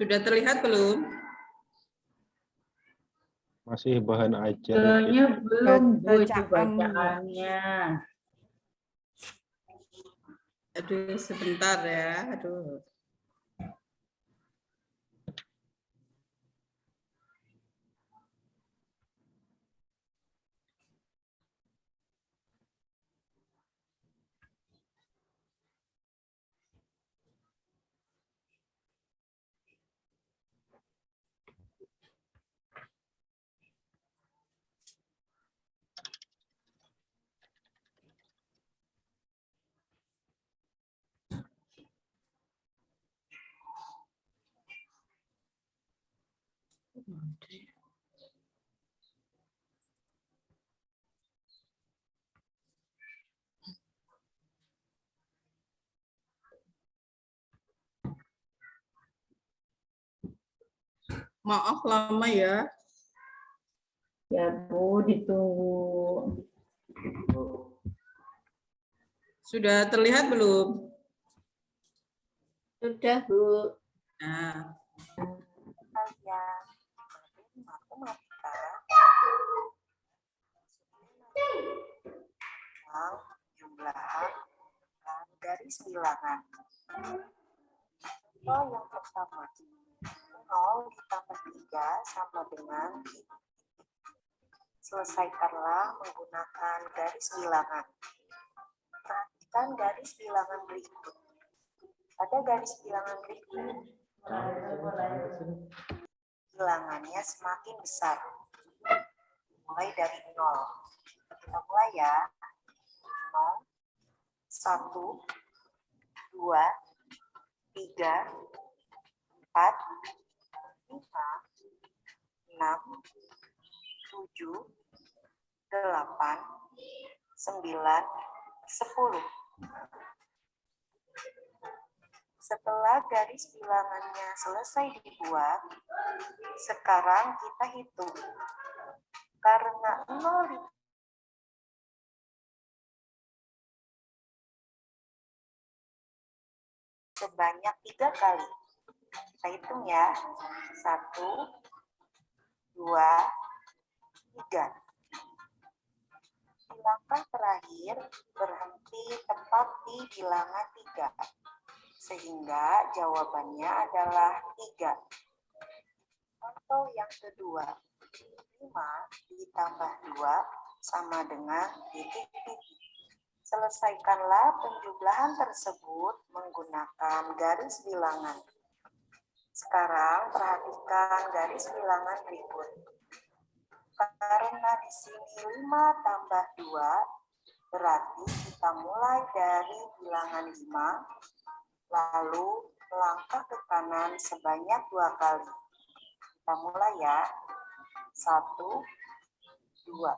O: Sudah terlihat belum?
F: Masih bahan ajar.
E: Kayaknya belum, Bu, itu bacaannya.
O: Aduh, sebentar ya. Aduh. Maaf lama ya.
E: Ya Bu, ditunggu.
O: Sudah terlihat belum?
G: Sudah, Bu.
O: Nah.
P: Matematika jumlahan dan garis bilangan. Yang pertama, 0 ditambah 3 sama dengan selesaikanlah menggunakan garis bilangan. Perhatikan garis bilangan berikut. Pada garis bilangan berikut, bilangannya semakin besar. Mulai dari 0. Kita mulai ya. 0, 1, 2, 3, 4, 5, 6, 7, 8, 9, 10. Setelah garis bilangannya selesai dibuat, sekarang kita hitung. Karena 0 sebanyak 3 kali. Kita hitung ya. 1, 2, 3. Di langkah terakhir, berhenti tepat di bilangan 3. Sehingga jawabannya adalah 3. Contoh yang kedua. 5 ditambah 2 sama dengan titik-titik. Selesaikanlah penjumlahan tersebut menggunakan garis bilangan. Sekarang perhatikan garis bilangan berikut. Karena di sini 5 tambah 2, berarti kita mulai dari bilangan 5, lalu melangkah ke kanan sebanyak 2 kali. Kita mulai ya. 1, 2.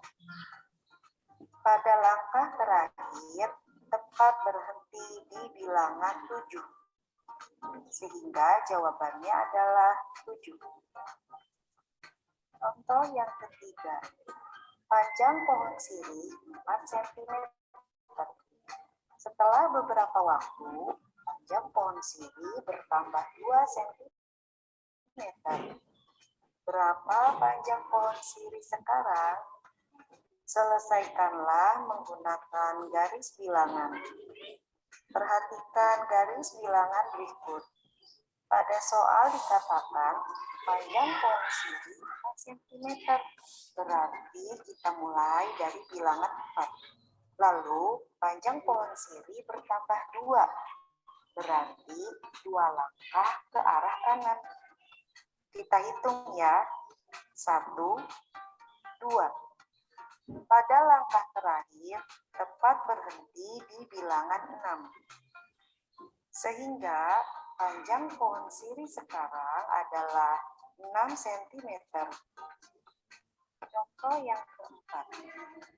P: Pada langkah terakhir, tepat berhenti di bilangan 7. Sehingga jawabannya adalah 7. Contoh yang ketiga. Panjang pohon sirih 4 cm. Setelah beberapa waktu, panjang pohon sirih bertambah 2 cm. Berapa panjang pohon sirih sekarang? Selesaikanlah menggunakan garis bilangan. Perhatikan garis bilangan berikut. Pada soal dikatakan panjang pohon sirih 4 cm. Berarti kita mulai dari bilangan 4. Lalu panjang pohon sirih bertambah 2. Berarti 2 langkah ke arah kanan. Kita hitung ya. 1, 2. Pada langkah terakhir, tepat berhenti di bilangan 6. Sehingga panjang pohon sirih sekarang adalah 6 cm. Contoh yang keempat.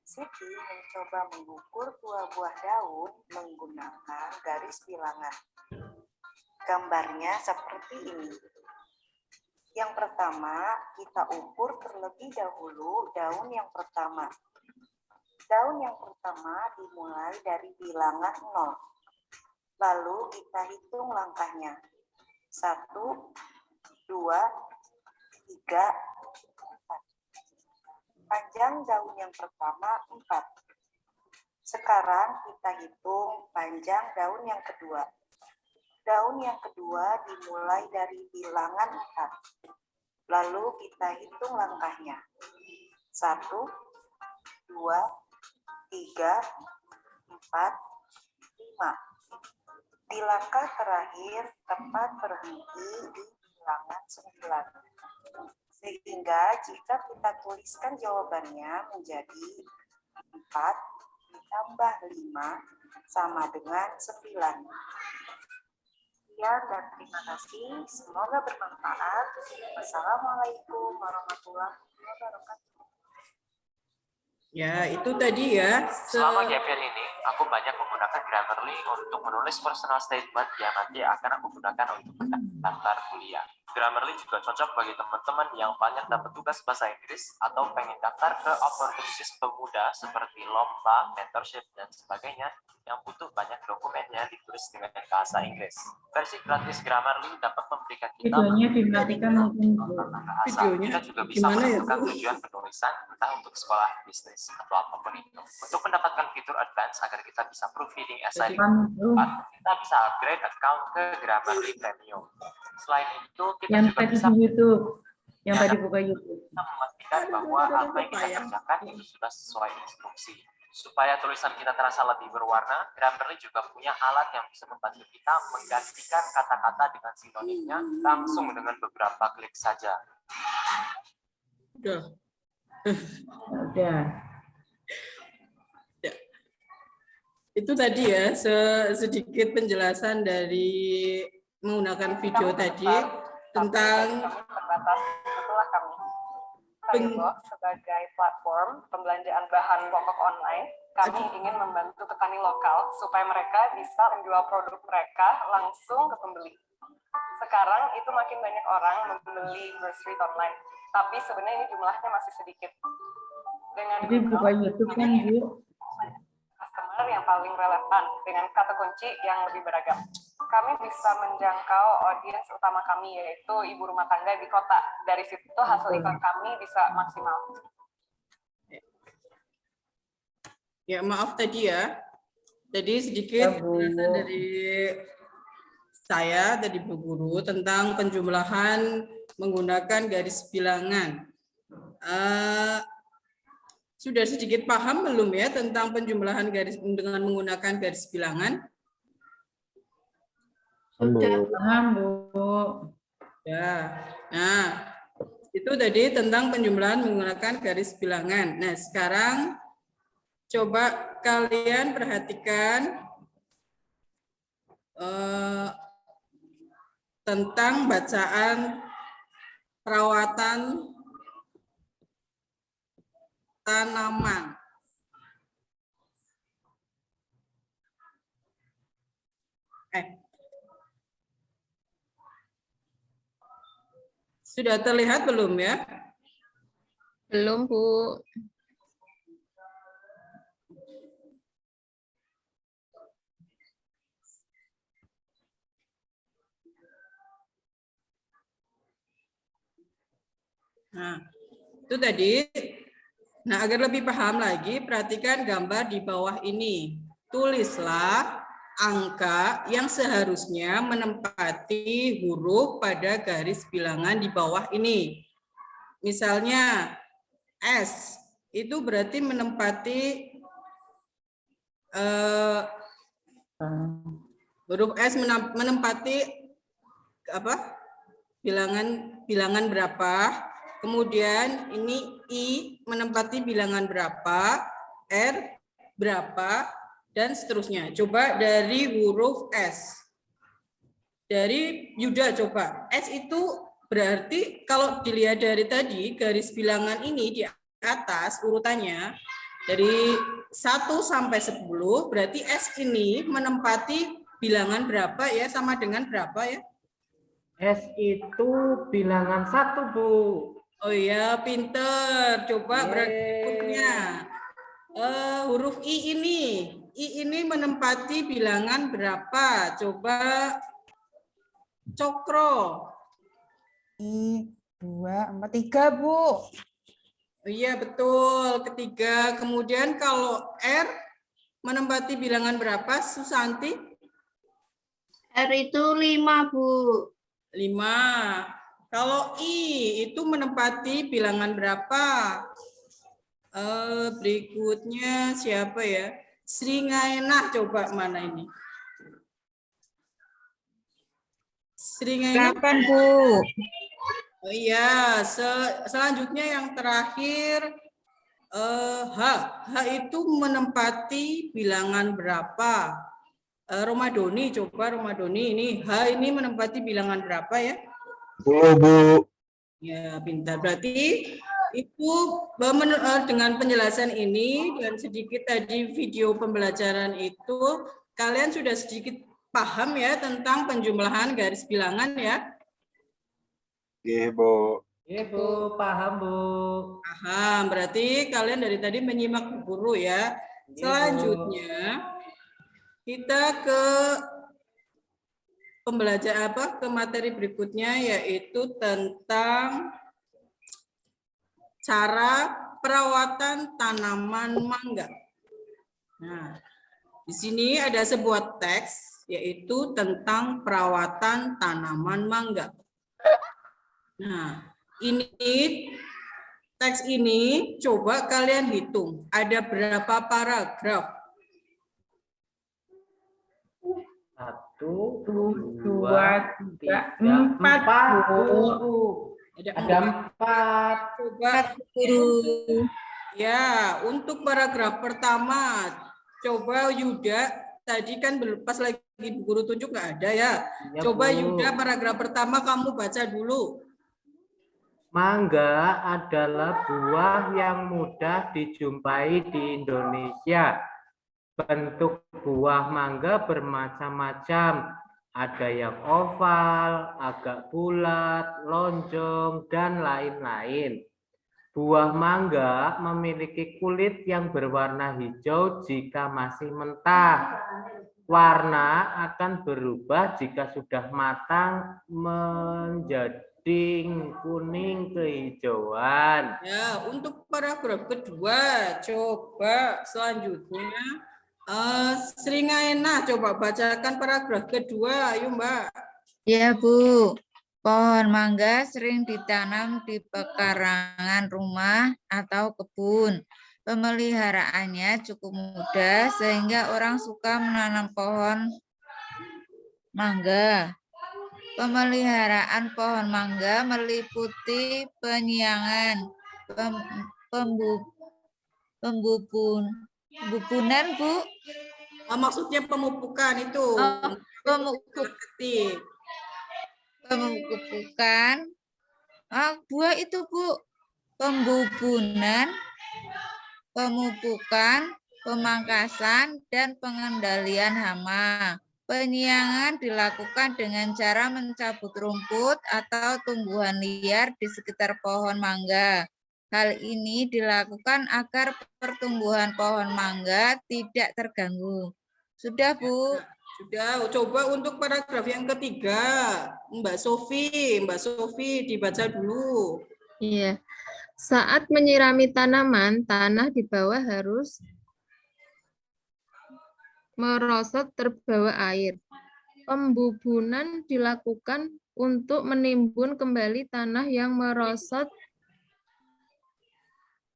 P: Siti mencoba mengukur 2 buah daun menggunakan garis bilangan. Gambarnya seperti ini. Yang pertama, kita ukur terlebih dahulu daun yang pertama. Daun yang pertama dimulai dari bilangan 0. Lalu kita hitung langkahnya. 1, 2, 3, 4. Panjang daun yang pertama 4. Sekarang kita hitung panjang daun yang kedua. Daun yang kedua dimulai dari bilangan 4. Lalu kita hitung langkahnya. 1, 2, 3, 4, 5. Di langkah terakhir, tepat berhenti di bilangan 9. Sehingga jika kita tuliskan jawabannya menjadi 4 ditambah 5 sama dengan 9. Sekian dan terima kasih. Semoga bermanfaat. Wassalamualaikum warahmatullahi wabarakatuh.
O: Ya, itu tadi ya.
Q: Selama GPL ini, aku banyak menggunakan Grammarly untuk menulis personal statement yang nanti akan aku gunakan untuk mendaftar kuliah. Grammarly juga cocok bagi teman-teman yang banyak dapat tugas bahasa Inggris atau pengen daftar ke opportunities pemuda seperti lomba, mentorship, dan sebagainya yang butuh banyak dokumennya ditulis dengan bahasa Inggris. Versi gratis Grammarly dapat memberikan kita
E: Videonya dimatikan mungkin.
Q: kita juga bisa menentukan tujuan penulisan entah untuk sekolah, bisnis, atau apapun itu. Untuk mendapatkan fitur advance agar kita bisa proofreading essay, kita bisa upgrade account ke Grammarly Premium. Selain itu, kita
E: Yang
Q: juga
E: tadi
Q: bisa
E: di YouTube, yang tadi buka YouTube.
Q: memastikan bahwa apa yang kita kerjakan itu sudah sesuai instruksi. Supaya tulisan kita terasa lebih berwarna, Grammarly juga punya alat yang bisa membantu kita menggantikan kata-kata dengan sinonimnya langsung dengan beberapa klik saja.
O: Udah.
E: Udah.
O: Ya. Itu tadi ya sedikit penjelasan dari menggunakan video tadi tentang
P: Terbatas, itulah kami. Fireblocks sebagai platform pembelanjaan bahan pokok online, kami ingin membantu petani lokal supaya mereka bisa menjual produk mereka langsung ke pembeli. Sekarang itu makin banyak orang membeli groceries online, tapi sebenarnya ini jumlahnya masih sedikit. Dengan
E: Jadi buka YouTube kan, Bu.
P: customer yang paling relevan dengan kata kunci yang lebih beragam. Kami bisa menjangkau audiens utama kami, yaitu ibu rumah tangga di kota. Dari situ hasil iklan kami bisa maksimal.
O: ya maaf tadi ya. Jadi sedikit penjelasan dari saya dari Bu Guru tentang penjumlahan menggunakan garis bilangan. Sudah sedikit paham belum ya tentang penjumlahan garis dengan menggunakan garis bilangan?
E: Sudah paham, Bu.
O: Ya. Nah, itu tadi tentang penjumlahan menggunakan garis bilangan. Nah, sekarang coba kalian perhatikan tentang bacaan perawatan tanaman. Sudah terlihat belum ya?
D: Belum, Bu.
O: Nah, itu tadi. Nah, agar lebih paham lagi, perhatikan gambar di bawah ini. Tulislah angka yang seharusnya menempati huruf pada garis bilangan di bawah ini. Misalnya, S itu berarti menempati huruf S menempati apa? Bilangan berapa? Kemudian ini I menempati bilangan berapa, R berapa, dan seterusnya. Coba dari huruf S. Dari Yuda coba. S itu berarti kalau dilihat dari tadi, garis bilangan ini di atas urutannya, dari 1 sampai 10, berarti S ini menempati bilangan berapa ya, sama dengan berapa ya?
B: S itu bilangan 1, Bu.
O: Oh iya, pinter. Coba berikutnya. Huruf I ini menempati bilangan berapa? Coba Cokro.
L: I 2, 4, 3, Bu.
O: Oh iya, betul. Ketiga. Kemudian kalau R menempati bilangan berapa, Susanti?
G: R itu 5, Bu.
O: 5. Kalau I itu menempati bilangan berapa? Berikutnya siapa ya? Sringaenah, coba mana ini? Sringaenah.
L: 8, Bu.
O: Oh iya, selanjutnya yang terakhir H. H itu menempati bilangan berapa? Romadoni, coba Romadoni ini H ini menempati bilangan berapa ya?
F: Bu.
O: Ya, pintar. Berarti itu dengan penjelasan ini dan sedikit tadi video pembelajaran itu, kalian sudah sedikit paham ya tentang penjumlahan garis bilangan ya?
M: Iya, Bu.
B: Iya, Bu. Paham, Bu.
O: Paham. Berarti kalian dari tadi menyimak Bu Guru ya. Selanjutnya kita ke pembelajaran ke materi berikutnya, yaitu tentang cara perawatan tanaman mangga. Nah, di sini ada sebuah teks yaitu tentang perawatan tanaman mangga. Nah, ini teks ini coba kalian hitung ada berapa paragraf?
B: 1,
E: 2,
B: 3,
E: 3,
B: 4,
E: 4,
B: Bu. Ada 4.
O: Coba ya, untuk paragraf pertama, coba Yuda, tadi kan pas lagi Bu Guru tunjuk nggak ada ya.
B: Ya,
O: Coba
B: Bu.
O: Yuda paragraf pertama kamu baca dulu.
B: Mangga adalah buah yang mudah dijumpai di Indonesia. Bentuk buah mangga bermacam-macam. Ada yang oval, agak bulat, lonjong, dan lain-lain. Buah mangga memiliki kulit yang berwarna hijau jika masih mentah. Warna akan berubah jika sudah matang menjadi kuning kehijauan.
O: Ya, untuk paragraf kedua, coba selanjutnya Sringaena coba bacakan paragraf kedua, ayo Mbak.
D: Ya Bu, pohon mangga sering ditanam di pekarangan rumah atau kebun. Pemeliharaannya cukup mudah sehingga orang suka menanam pohon mangga. Pemeliharaan pohon mangga meliputi penyiangan, pembubunan, Bu.
O: Maksudnya pemupukan itu.
D: Pemupukan. Buah itu, Bu. Pembubunan, pemupukan, pemangkasan, dan pengendalian hama. Penyiangan dilakukan dengan cara mencabut rumput atau tumbuhan liar di sekitar pohon mangga. Hal ini dilakukan agar pertumbuhan pohon mangga tidak terganggu. Sudah, Bu?
O: Sudah. Coba untuk paragraf yang ketiga, Mbak Sofi dibaca dulu.
R: Iya. Saat menyirami tanaman, tanah di bawah harus merosot terbawa air. Pembubunan dilakukan untuk menimbun kembali tanah yang merosot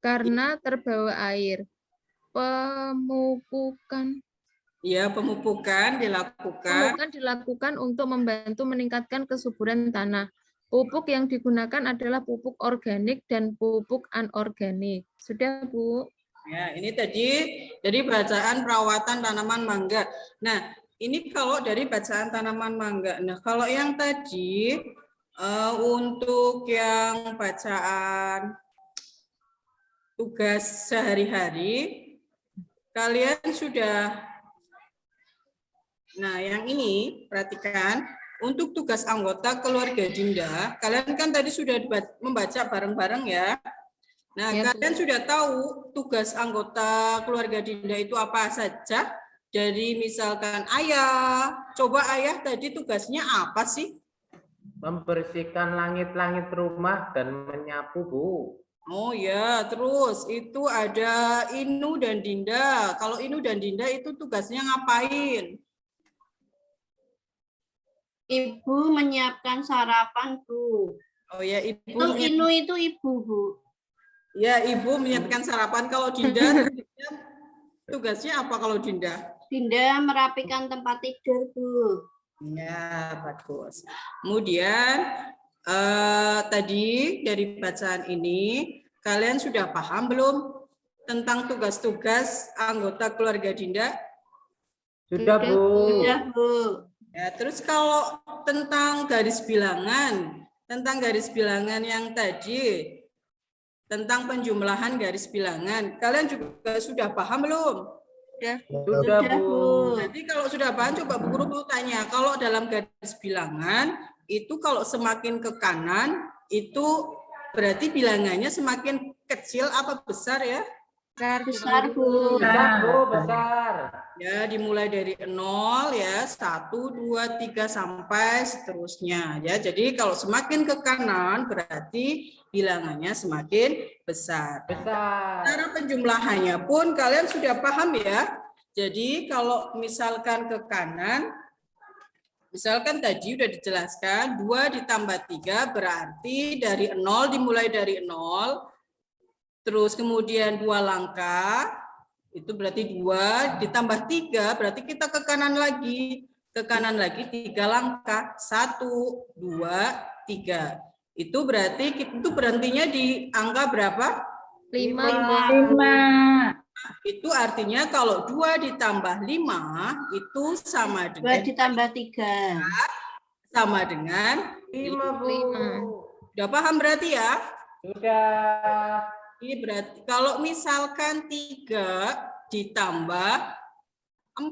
R: karena terbawa air. Pemupukan dilakukan untuk membantu meningkatkan kesuburan tanah. Pupuk yang digunakan adalah pupuk organik dan pupuk anorganik. Sudah, Bu?
O: Ya, ini tadi dari bacaan perawatan tanaman mangga. Nah, ini kalau dari bacaan tanaman mangga. Nah, kalau yang tadi untuk yang bacaan tugas sehari-hari, kalian sudah. Nah, yang ini perhatikan. Untuk tugas anggota keluarga Dinda, kalian kan tadi sudah membaca bareng-bareng ya. Nah, ya, kalian sudah tahu tugas anggota keluarga Dinda itu apa saja? Dari misalkan ayah, coba ayah tadi tugasnya apa sih?
B: Membersihkan langit-langit rumah dan menyapu, Bu.
O: Oh ya, terus itu ada Inu dan Dinda. Kalau Inu dan Dinda itu tugasnya ngapain?
G: Ibu menyiapkan sarapan, Bu.
O: Oh ya, Ibu.
G: Inu itu Ibu, Bu.
O: Ya, Ibu menyiapkan sarapan. Kalau Dinda tugasnya apa kalau Dinda?
G: Dinda merapikan tempat tidur, Bu.
O: Ya, bagus. Kemudian tadi dari bacaan ini kalian sudah paham belum tentang tugas-tugas anggota keluarga Dinda?
B: Sudah, Bu.
G: Sudah, Bu.
O: Ya, terus kalau tentang garis bilangan yang tadi, tentang penjumlahan garis bilangan, kalian juga sudah paham belum?
B: Sudah, Bu.
O: Jadi kalau sudah paham, coba Bu Guru mau tanya, kalau dalam garis bilangan, itu kalau semakin ke kanan, itu berarti bilangannya semakin kecil apa besar ya?
G: Besar, Bu.
B: Besar, Bu, besar.
O: Ya, dimulai dari 0 ya, 1, 2, 3 sampai seterusnya ya. Jadi kalau semakin ke kanan berarti bilangannya semakin besar. Cara penjumlahannya pun kalian sudah paham ya. Jadi kalau misalkan ke kanan, misalkan tadi udah dijelaskan 2 ditambah 3 berarti dari 0, dimulai dari 0. Terus kemudian 2 langkah, itu berarti 2 ditambah 3, berarti kita ke kanan lagi. Ke kanan lagi 3 langkah, 1, 2, 3. Itu berarti itu berhentinya di angka berapa?
E: 5.
O: Itu artinya kalau 2 ditambah 5, itu sama dengan
G: 2 ditambah 3.
O: Sama dengan
B: 5, Bu.
O: Udah paham berarti ya?
B: Sudah.
O: Ini berarti kalau misalkan 3 ditambah 4.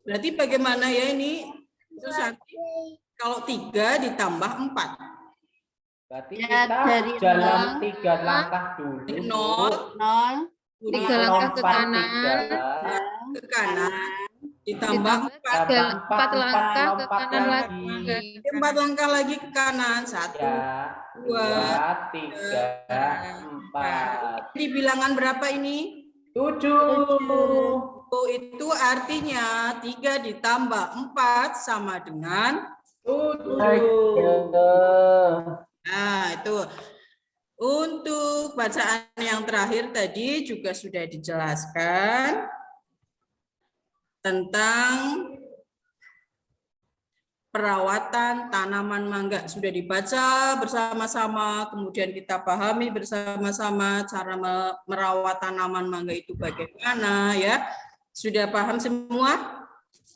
O: Berarti bagaimana ya ini? Susanti? Kalau 3 ditambah 4.
B: Berarti
G: Ya,
B: kita
G: dari
B: jalan
G: 0.
B: 3 langkah dulu.
O: 0.
R: 3 langkah ke kanan.
O: Ke kanan. Ditambah 4
R: langkah ke kanan lagi.
O: 4 langkah lagi ke kanan. 1, 2,
B: 3, 4.
O: Di bilangan berapa ini?
B: 7.
O: Itu artinya 3 ditambah 4 sama dengan
B: 7.
O: Nah, itu. Untuk bacaan yang terakhir tadi juga sudah dijelaskan tentang perawatan tanaman mangga. Sudah dibaca bersama-sama, kemudian kita pahami bersama-sama cara merawat tanaman mangga itu bagaimana ya. Sudah paham semua?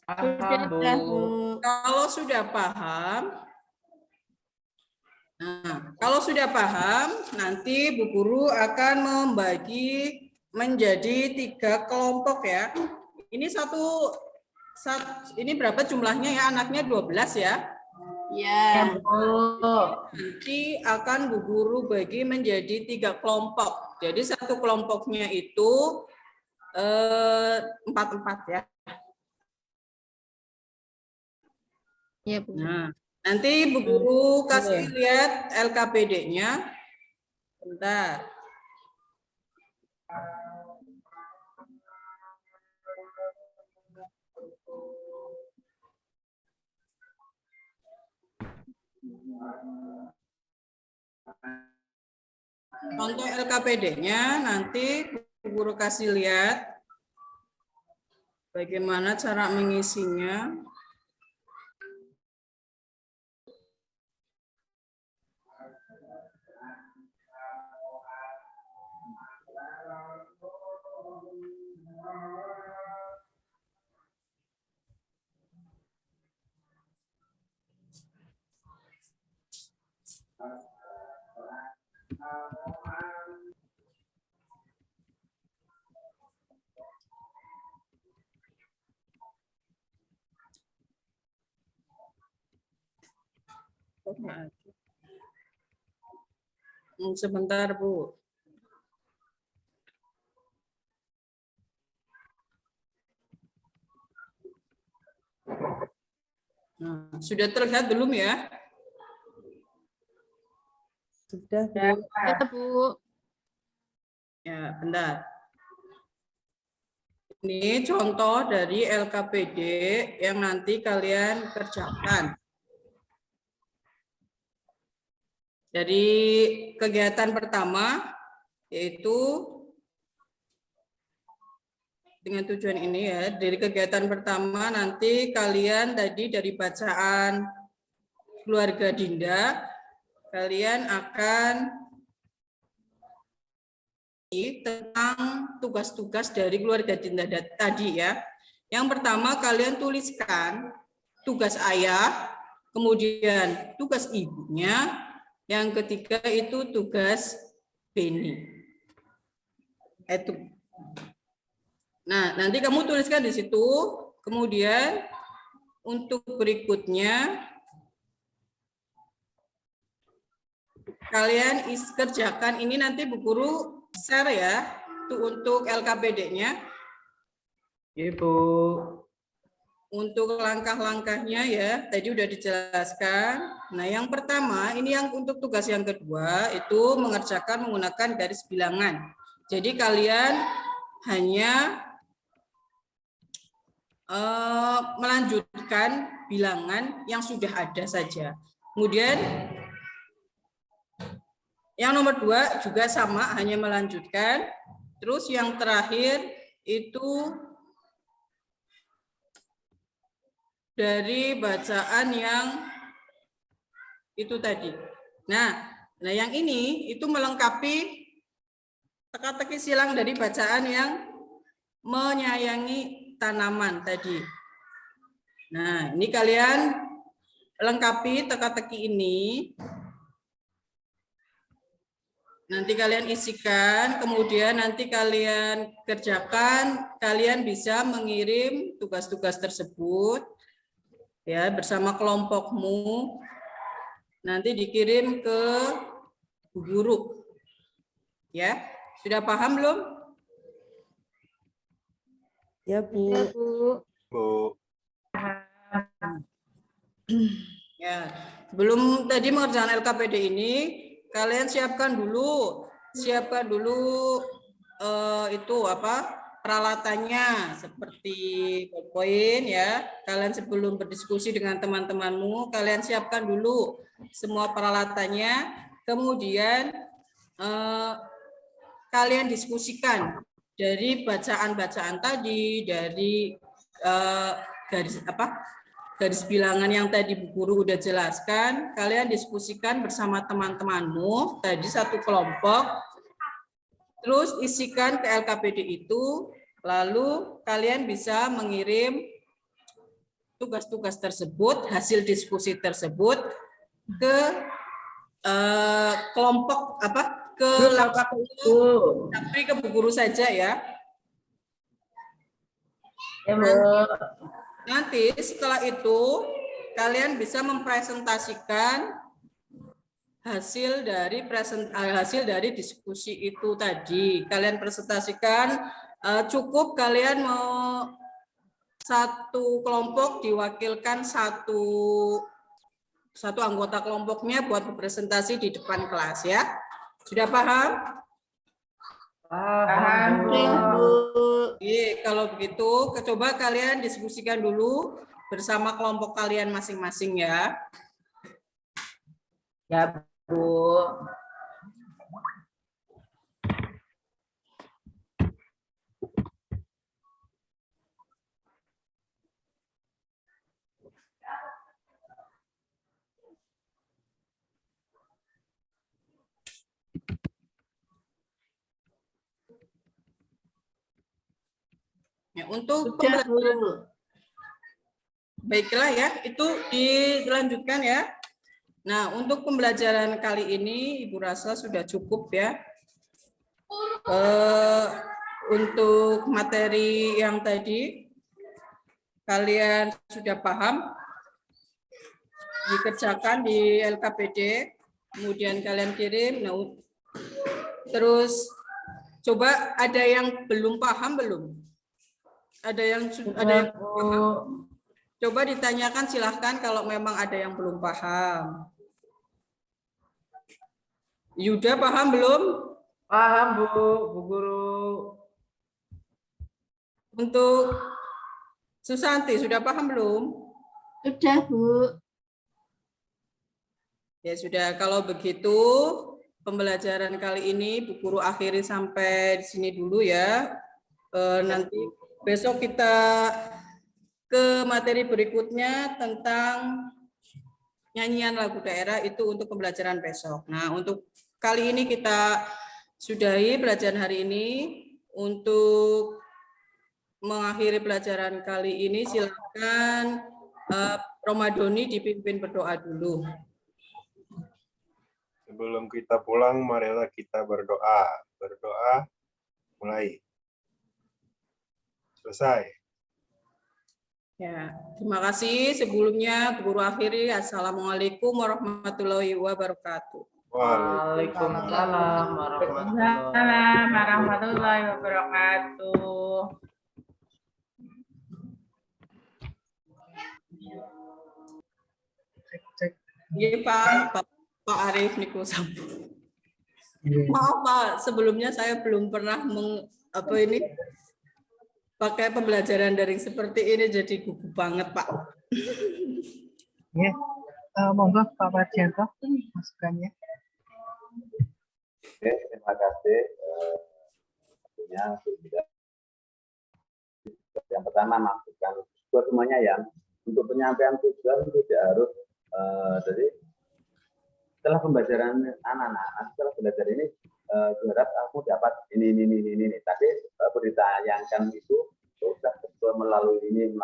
B: Paham, Bu.
O: Kalau sudah paham, kalau sudah paham, nanti Bu Guru akan membagi menjadi 3 kelompok ya. Ini ini berapa jumlahnya ya? Anaknya 12 ya?
G: Ya.
O: Nanti akan Bu Guru bagi menjadi 3 kelompok. Jadi satu kelompoknya itu 4-4 ya.
R: Ya, Bu.
O: Nah, nanti Bu Guru kasih lihat LKPD-nya. Bentar. Contoh LKPD-nya nanti Bu Guru kasih lihat bagaimana cara mengisinya. Sebentar, Bu. Nah, sudah terlihat belum ya?
L: Sudah,
R: Bu.
O: Ya, bentar. Ini contoh dari LKPD yang nanti kalian kerjakan. Dari kegiatan pertama, yaitu dengan tujuan ini ya, dari kegiatan pertama nanti kalian tadi dari bacaan keluarga Dinda, kalian akan tentang tugas-tugas dari keluarga Dinda tadi ya. Yang pertama kalian tuliskan tugas ayah, kemudian tugas ibunya, yang ketiga itu tugas Beni. Nah, nanti kamu tuliskan di situ, kemudian untuk berikutnya kalian kerjakan ini, nanti Bu Guru share ya, itu untuk LKPD-nya.
B: Ibu.
O: Untuk langkah-langkahnya ya, tadi udah dijelaskan. Nah, yang pertama, ini yang untuk tugas yang kedua, itu mengerjakan menggunakan garis bilangan. Jadi kalian hanya melanjutkan bilangan yang sudah ada saja. Kemudian, yang nomor 2 juga sama, hanya melanjutkan. Terus yang terakhir itu dari bacaan yang itu tadi. Nah yang ini itu melengkapi teka-teki silang dari bacaan yang menyayangi tanaman tadi. Nah, ini kalian lengkapi teka-teki ini. Nanti kalian isikan, kemudian nanti kalian kerjakan, kalian bisa mengirim tugas-tugas tersebut ya bersama kelompokmu, nanti dikirim ke Bu Guru. Ya, sudah paham belum?
L: Ya, Bu.
R: Ya, Bu.
O: Ya, sebelum tadi mengerjakan LKPD ini, kalian siapkan dulu itu apa? Peralatannya seperti PowerPoint ya. Kalian sebelum berdiskusi dengan teman-temanmu, kalian siapkan dulu semua peralatannya. Kemudian kalian diskusikan dari bacaan-bacaan tadi, dari garis bilangan yang tadi Bu Guru udah jelaskan. Kalian diskusikan bersama teman-temanmu tadi satu kelompok. Terus isikan ke LKPD itu, lalu kalian bisa mengirim tugas-tugas tersebut, hasil diskusi tersebut ke kelompok tapi ke Bu Guru saja ya. Nanti setelah itu kalian bisa mempresentasikan hasil dari diskusi itu tadi. Kalian presentasikan, cukup kalian mau satu kelompok diwakilkan satu anggota kelompoknya buat berpresentasi di depan kelas ya. Sudah paham?
G: Paham, Bu.
O: Oke, kalau begitu coba kalian diskusikan dulu bersama kelompok kalian masing-masing ya.
E: Ya, Bu.
O: Ya, untuk pembelajaran, baiklah ya, itu dilanjutkan ya. Nah, untuk pembelajaran kali ini Ibu rasa sudah cukup ya. Untuk materi yang tadi kalian sudah paham, dikerjakan di LKPD, kemudian kalian kirim. Nah, terus coba ada yang belum paham belum? Ada yang paham? Coba ditanyakan, silahkan kalau memang ada yang belum paham. Yuda paham belum?
E: Paham, Bu Guru.
O: Untuk Susanti sudah paham belum?
G: Sudah, Bu.
O: Ya sudah, kalau begitu pembelajaran kali ini Bu Guru akhiri sampai di sini dulu ya. Nanti besok kita ke materi berikutnya tentang nyanyian lagu daerah, itu untuk pembelajaran besok. Nah, untuk kali ini kita sudahi pelajaran hari ini. Untuk mengakhiri pelajaran kali ini, silakan Romadoni dipimpin berdoa dulu.
F: Sebelum kita pulang, marilah kita berdoa. Berdoa, mulai. Selesai.
O: Ya, terima kasih. Sebelumnya guru akhiri. Assalamualaikum warahmatullahi wabarakatuh.
B: Waalaikumsalam
E: warahmatullahi wabarakatuh.
O: Iya Pak Arif niku sambung. Maaf Pak, sebelumnya saya belum pernah pakai pembelajaran daring seperti ini, jadi gugup banget Pak.
A: Ya, monggo Pak Wardianto masukannya.
N: Oke, terima kasih. Tentunya yang pertama masukan buat semuanya yang untuk penyampaian tujuan tidak harus jadi setelah pembelajaran anak-anak, setelah belajar ini berharap aku dapat ini. Tapi ditayangkan itu usah melalui ini.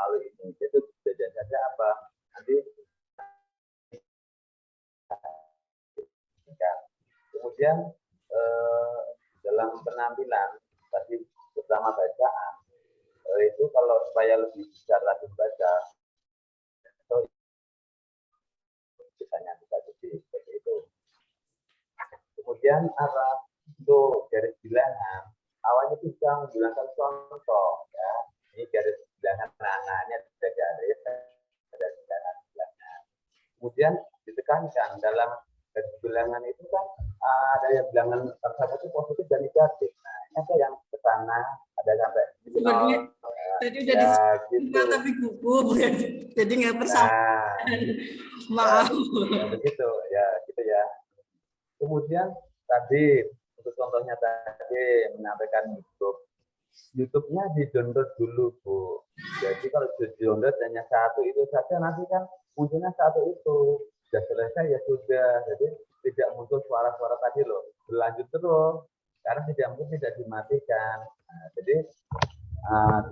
N: Itu saja apa nanti. Kemudian dalam penampilan tadi pertama bacaan itu kalau supaya lebih bisa lagi baca misalnya bisa jadi seperti itu. Kemudian apa untuk garis bilangan awalnya bisa menggunakan contoh ya. Ini garis bilangan ini ada garis bilangan. Kemudian ditekankan dalam garis bilangan itu kan ada yang bilangan salah satu positif dan negatif. Nah, ini ada yang ke sana, ada sampai
O: sebenarnya tadi udah gitu. Tapi gugup jadi nggak tersampaikan. Maaf.
N: Ya, begitu ya, gitu ya. Kemudian tadi untuk contohnya tadi menyampaikan YouTube-nya di-download dulu Bu. Jadi kalau di-download hanya satu itu saja nanti kan munculnya satu itu. Sudah selesai ya sudah. Jadi tidak muncul suara-suara tadi loh. Berlanjut terus. Karena tidak dimatikan. Nah, jadi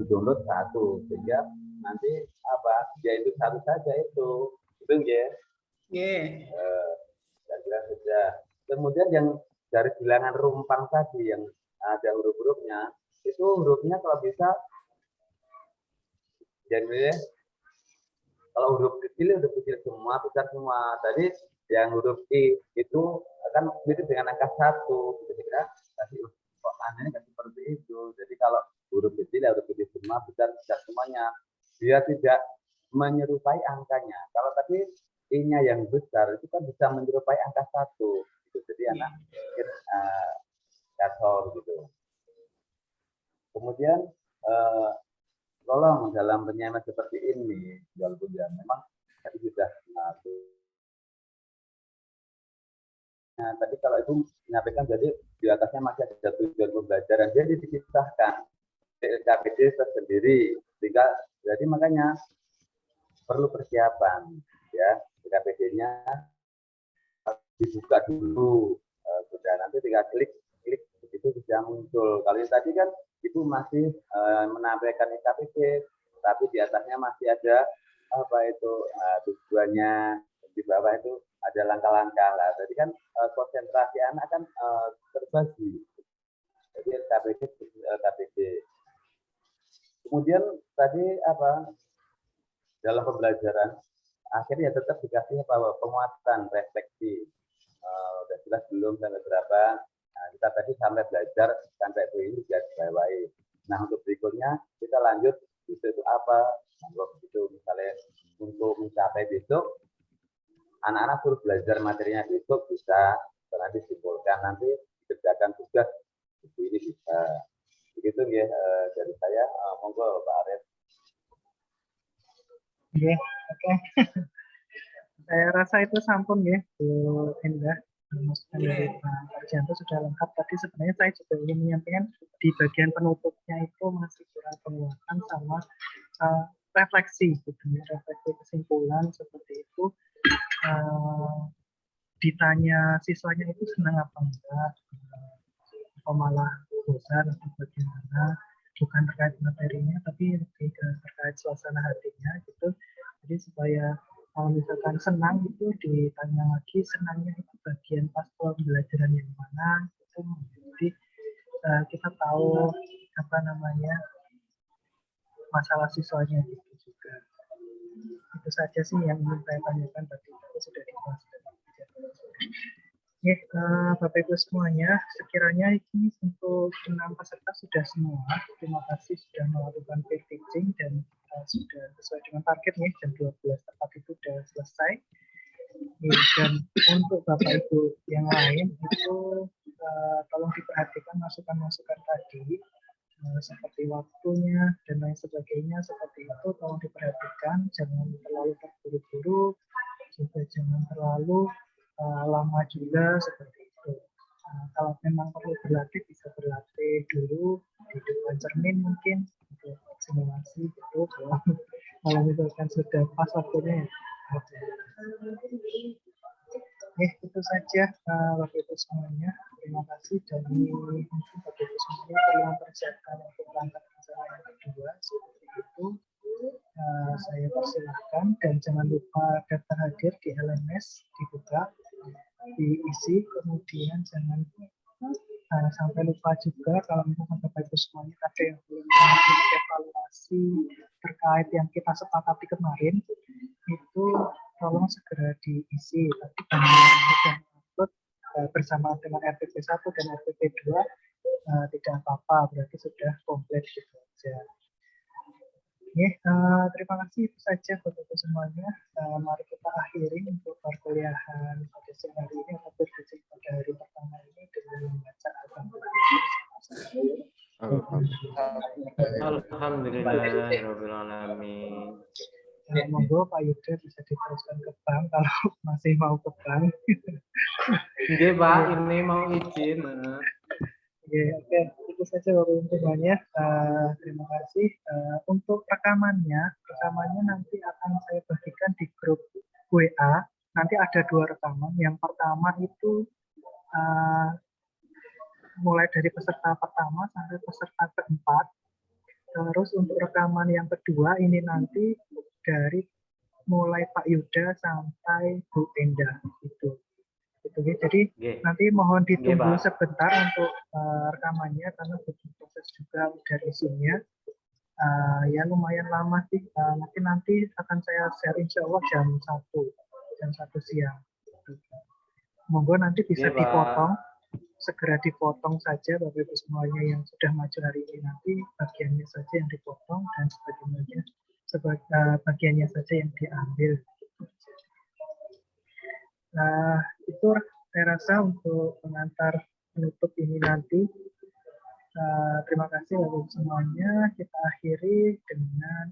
N: di-download satu sehingga nanti yaitu satu saja itu. Itu ya. Saya sudah. Kemudian yang dari bilangan rumpang tadi yang ada huruf-hurufnya, itu hurufnya kalau bisa jadi kalau huruf kecil semua, besar semua. Tadi yang huruf I itu akan mirip dengan angka 1. Kira-kira tadi kok anehnya kan seperti itu. Jadi kalau huruf kecil semua, besar semuanya. Dia tidak menyerupai angkanya. Kalau tadi I-nya yang besar itu kan bisa menyerupai angka 1. Gitu. Jadi anak pikir kasor gitu. Kemudian tolong dalam penyampaian seperti ini, walaupun ya memang tadi sudah tadi kalau itu menyampaikan jadi di atasnya masih ada tujuan pembelajaran, jadi dikisahkan LKPD tersendiri, sehingga jadi makanya perlu persiapan ya. LKPD-nya dibuka dulu, sudah nanti tinggal klik begitu bisa muncul. Kalau tadi kan itu masih menampilkan LKPD, tapi di atasnya masih ada tujuannya, di bawah itu ada langkah-langkah lah. Jadi kan konsentrasi anak kan terbagi. Jadi LKPD. Kemudian tadi dalam pembelajaran akhirnya tetap dikasih penguatan refleksi. Udah jelas belum sampai berapa. Nah, kita tadi sampai belajar sampai ini sudah bawahi. Nah, untuk berikutnya kita lanjut itu apa? Nah, itu misalnya untuk mencapai besok, anak-anak suruh belajar materinya besok bisa, nanti disimpulkan, nanti dikerjakan tugas ini bisa. Begitu ya dari saya. Monggo Pak Arif.
A: Ya, oke. Saya rasa itu sampun ya, Bu Indah. Masukan dari Pak Wardianto sudah lengkap. Tadi sebenarnya saya juga ingin menyampaikan di bagian penutupnya itu masih kurang penguatan sama refleksi, refleksi kesimpulan seperti itu. Ditanya siswanya itu senang apa enggak, atau malah bosan atau bagaimana. bukan terkait materinya, tapi lebih terkait suasana hatinya gitu. Jadi supaya kalau misalkan senang itu ditanya lagi senangnya itu bagian pas pembelajaran yang mana gitu. Jadi kita tahu apa namanya masalah siswanya gitu juga. Itu saja sih yang ingin saya tanyakan tadi, itu sudah dibahas. Ya, Bapak Ibu semuanya, sekiranya ini untuk 6 peserta sudah semua. Terima kasih sudah melakukan peer teaching dan sudah sesuai dengan target nih, jam 12 tepat itu sudah selesai. Ya, dan untuk Bapak Ibu yang lain itu tolong diperhatikan masukan-masukan tadi, seperti waktunya dan lain sebagainya, seperti itu tolong diperhatikan, jangan terlalu terburu-buru, juga jangan terlalu lama juga seperti itu. Kalau memang perlu berlatih bisa berlatih dulu di depan cermin mungkin untuk simulasi gitu. Kalau misalkan sudah pas waktunya ya. Itu saja Bapak Ibu semuanya. Terima kasih dan mungkin Bapak Ibu semuanya perlu mempersiapkan untuk berangkat ke sana yang kedua seperti itu. Saya persilahkan dan jangan lupa daftar hadir di LMS dibuka, diisi, kemudian jangan sampai lupa juga kalau misalkan Bapak Ibu semuanya ada yang belum melakukan evaluasi terkait yang kita sepakati kemarin, itu tolong segera diisi. Tapi kalau sudah upload bersama dengan RPP 1 dan RPP 2 tidak apa-apa, berarti sudah komplit gitu aja. Terima kasih, itu saja Bapak Ibu semuanya. Mari kita akhiri untuk perkuliahan pada siang hari ini atau berkuliah pada hari pertama ini dengan membaca
B: Alhamdulillahirobbilalamin.
A: Monggo Pak Yuda bisa diteruskan ke bank kalau masih mau ke bank.
B: Iya Pak, ini mau izin.
A: Oke, itu saja Bapak Ibu semuanya. Terima kasih. Untuk rekamannya nanti akan saya bagikan di grup WA. Nanti ada 2 rekaman. Yang pertama itu mulai dari peserta pertama sampai peserta keempat. Terus untuk rekaman yang kedua ini nanti dari mulai Pak Yuda sampai Bu Enda itu. Jadi nanti mohon ditunggu sebentar untuk rekamannya karena butuh proses juga dari Zoom-nya. Ya lumayan lama sih. Nanti akan saya share insya Allah jam 1 siang. Monggo nanti bisa dipotong, segera dipotong saja Bapak Ibu semuanya yang sudah maju hari ini, nanti bagiannya saja yang dipotong dan bagiannya saja yang diambil. Itu saya rasa untuk pengantar penutup ini nanti. Terima kasih Bapak Ibu semuanya. Kita akhiri dengan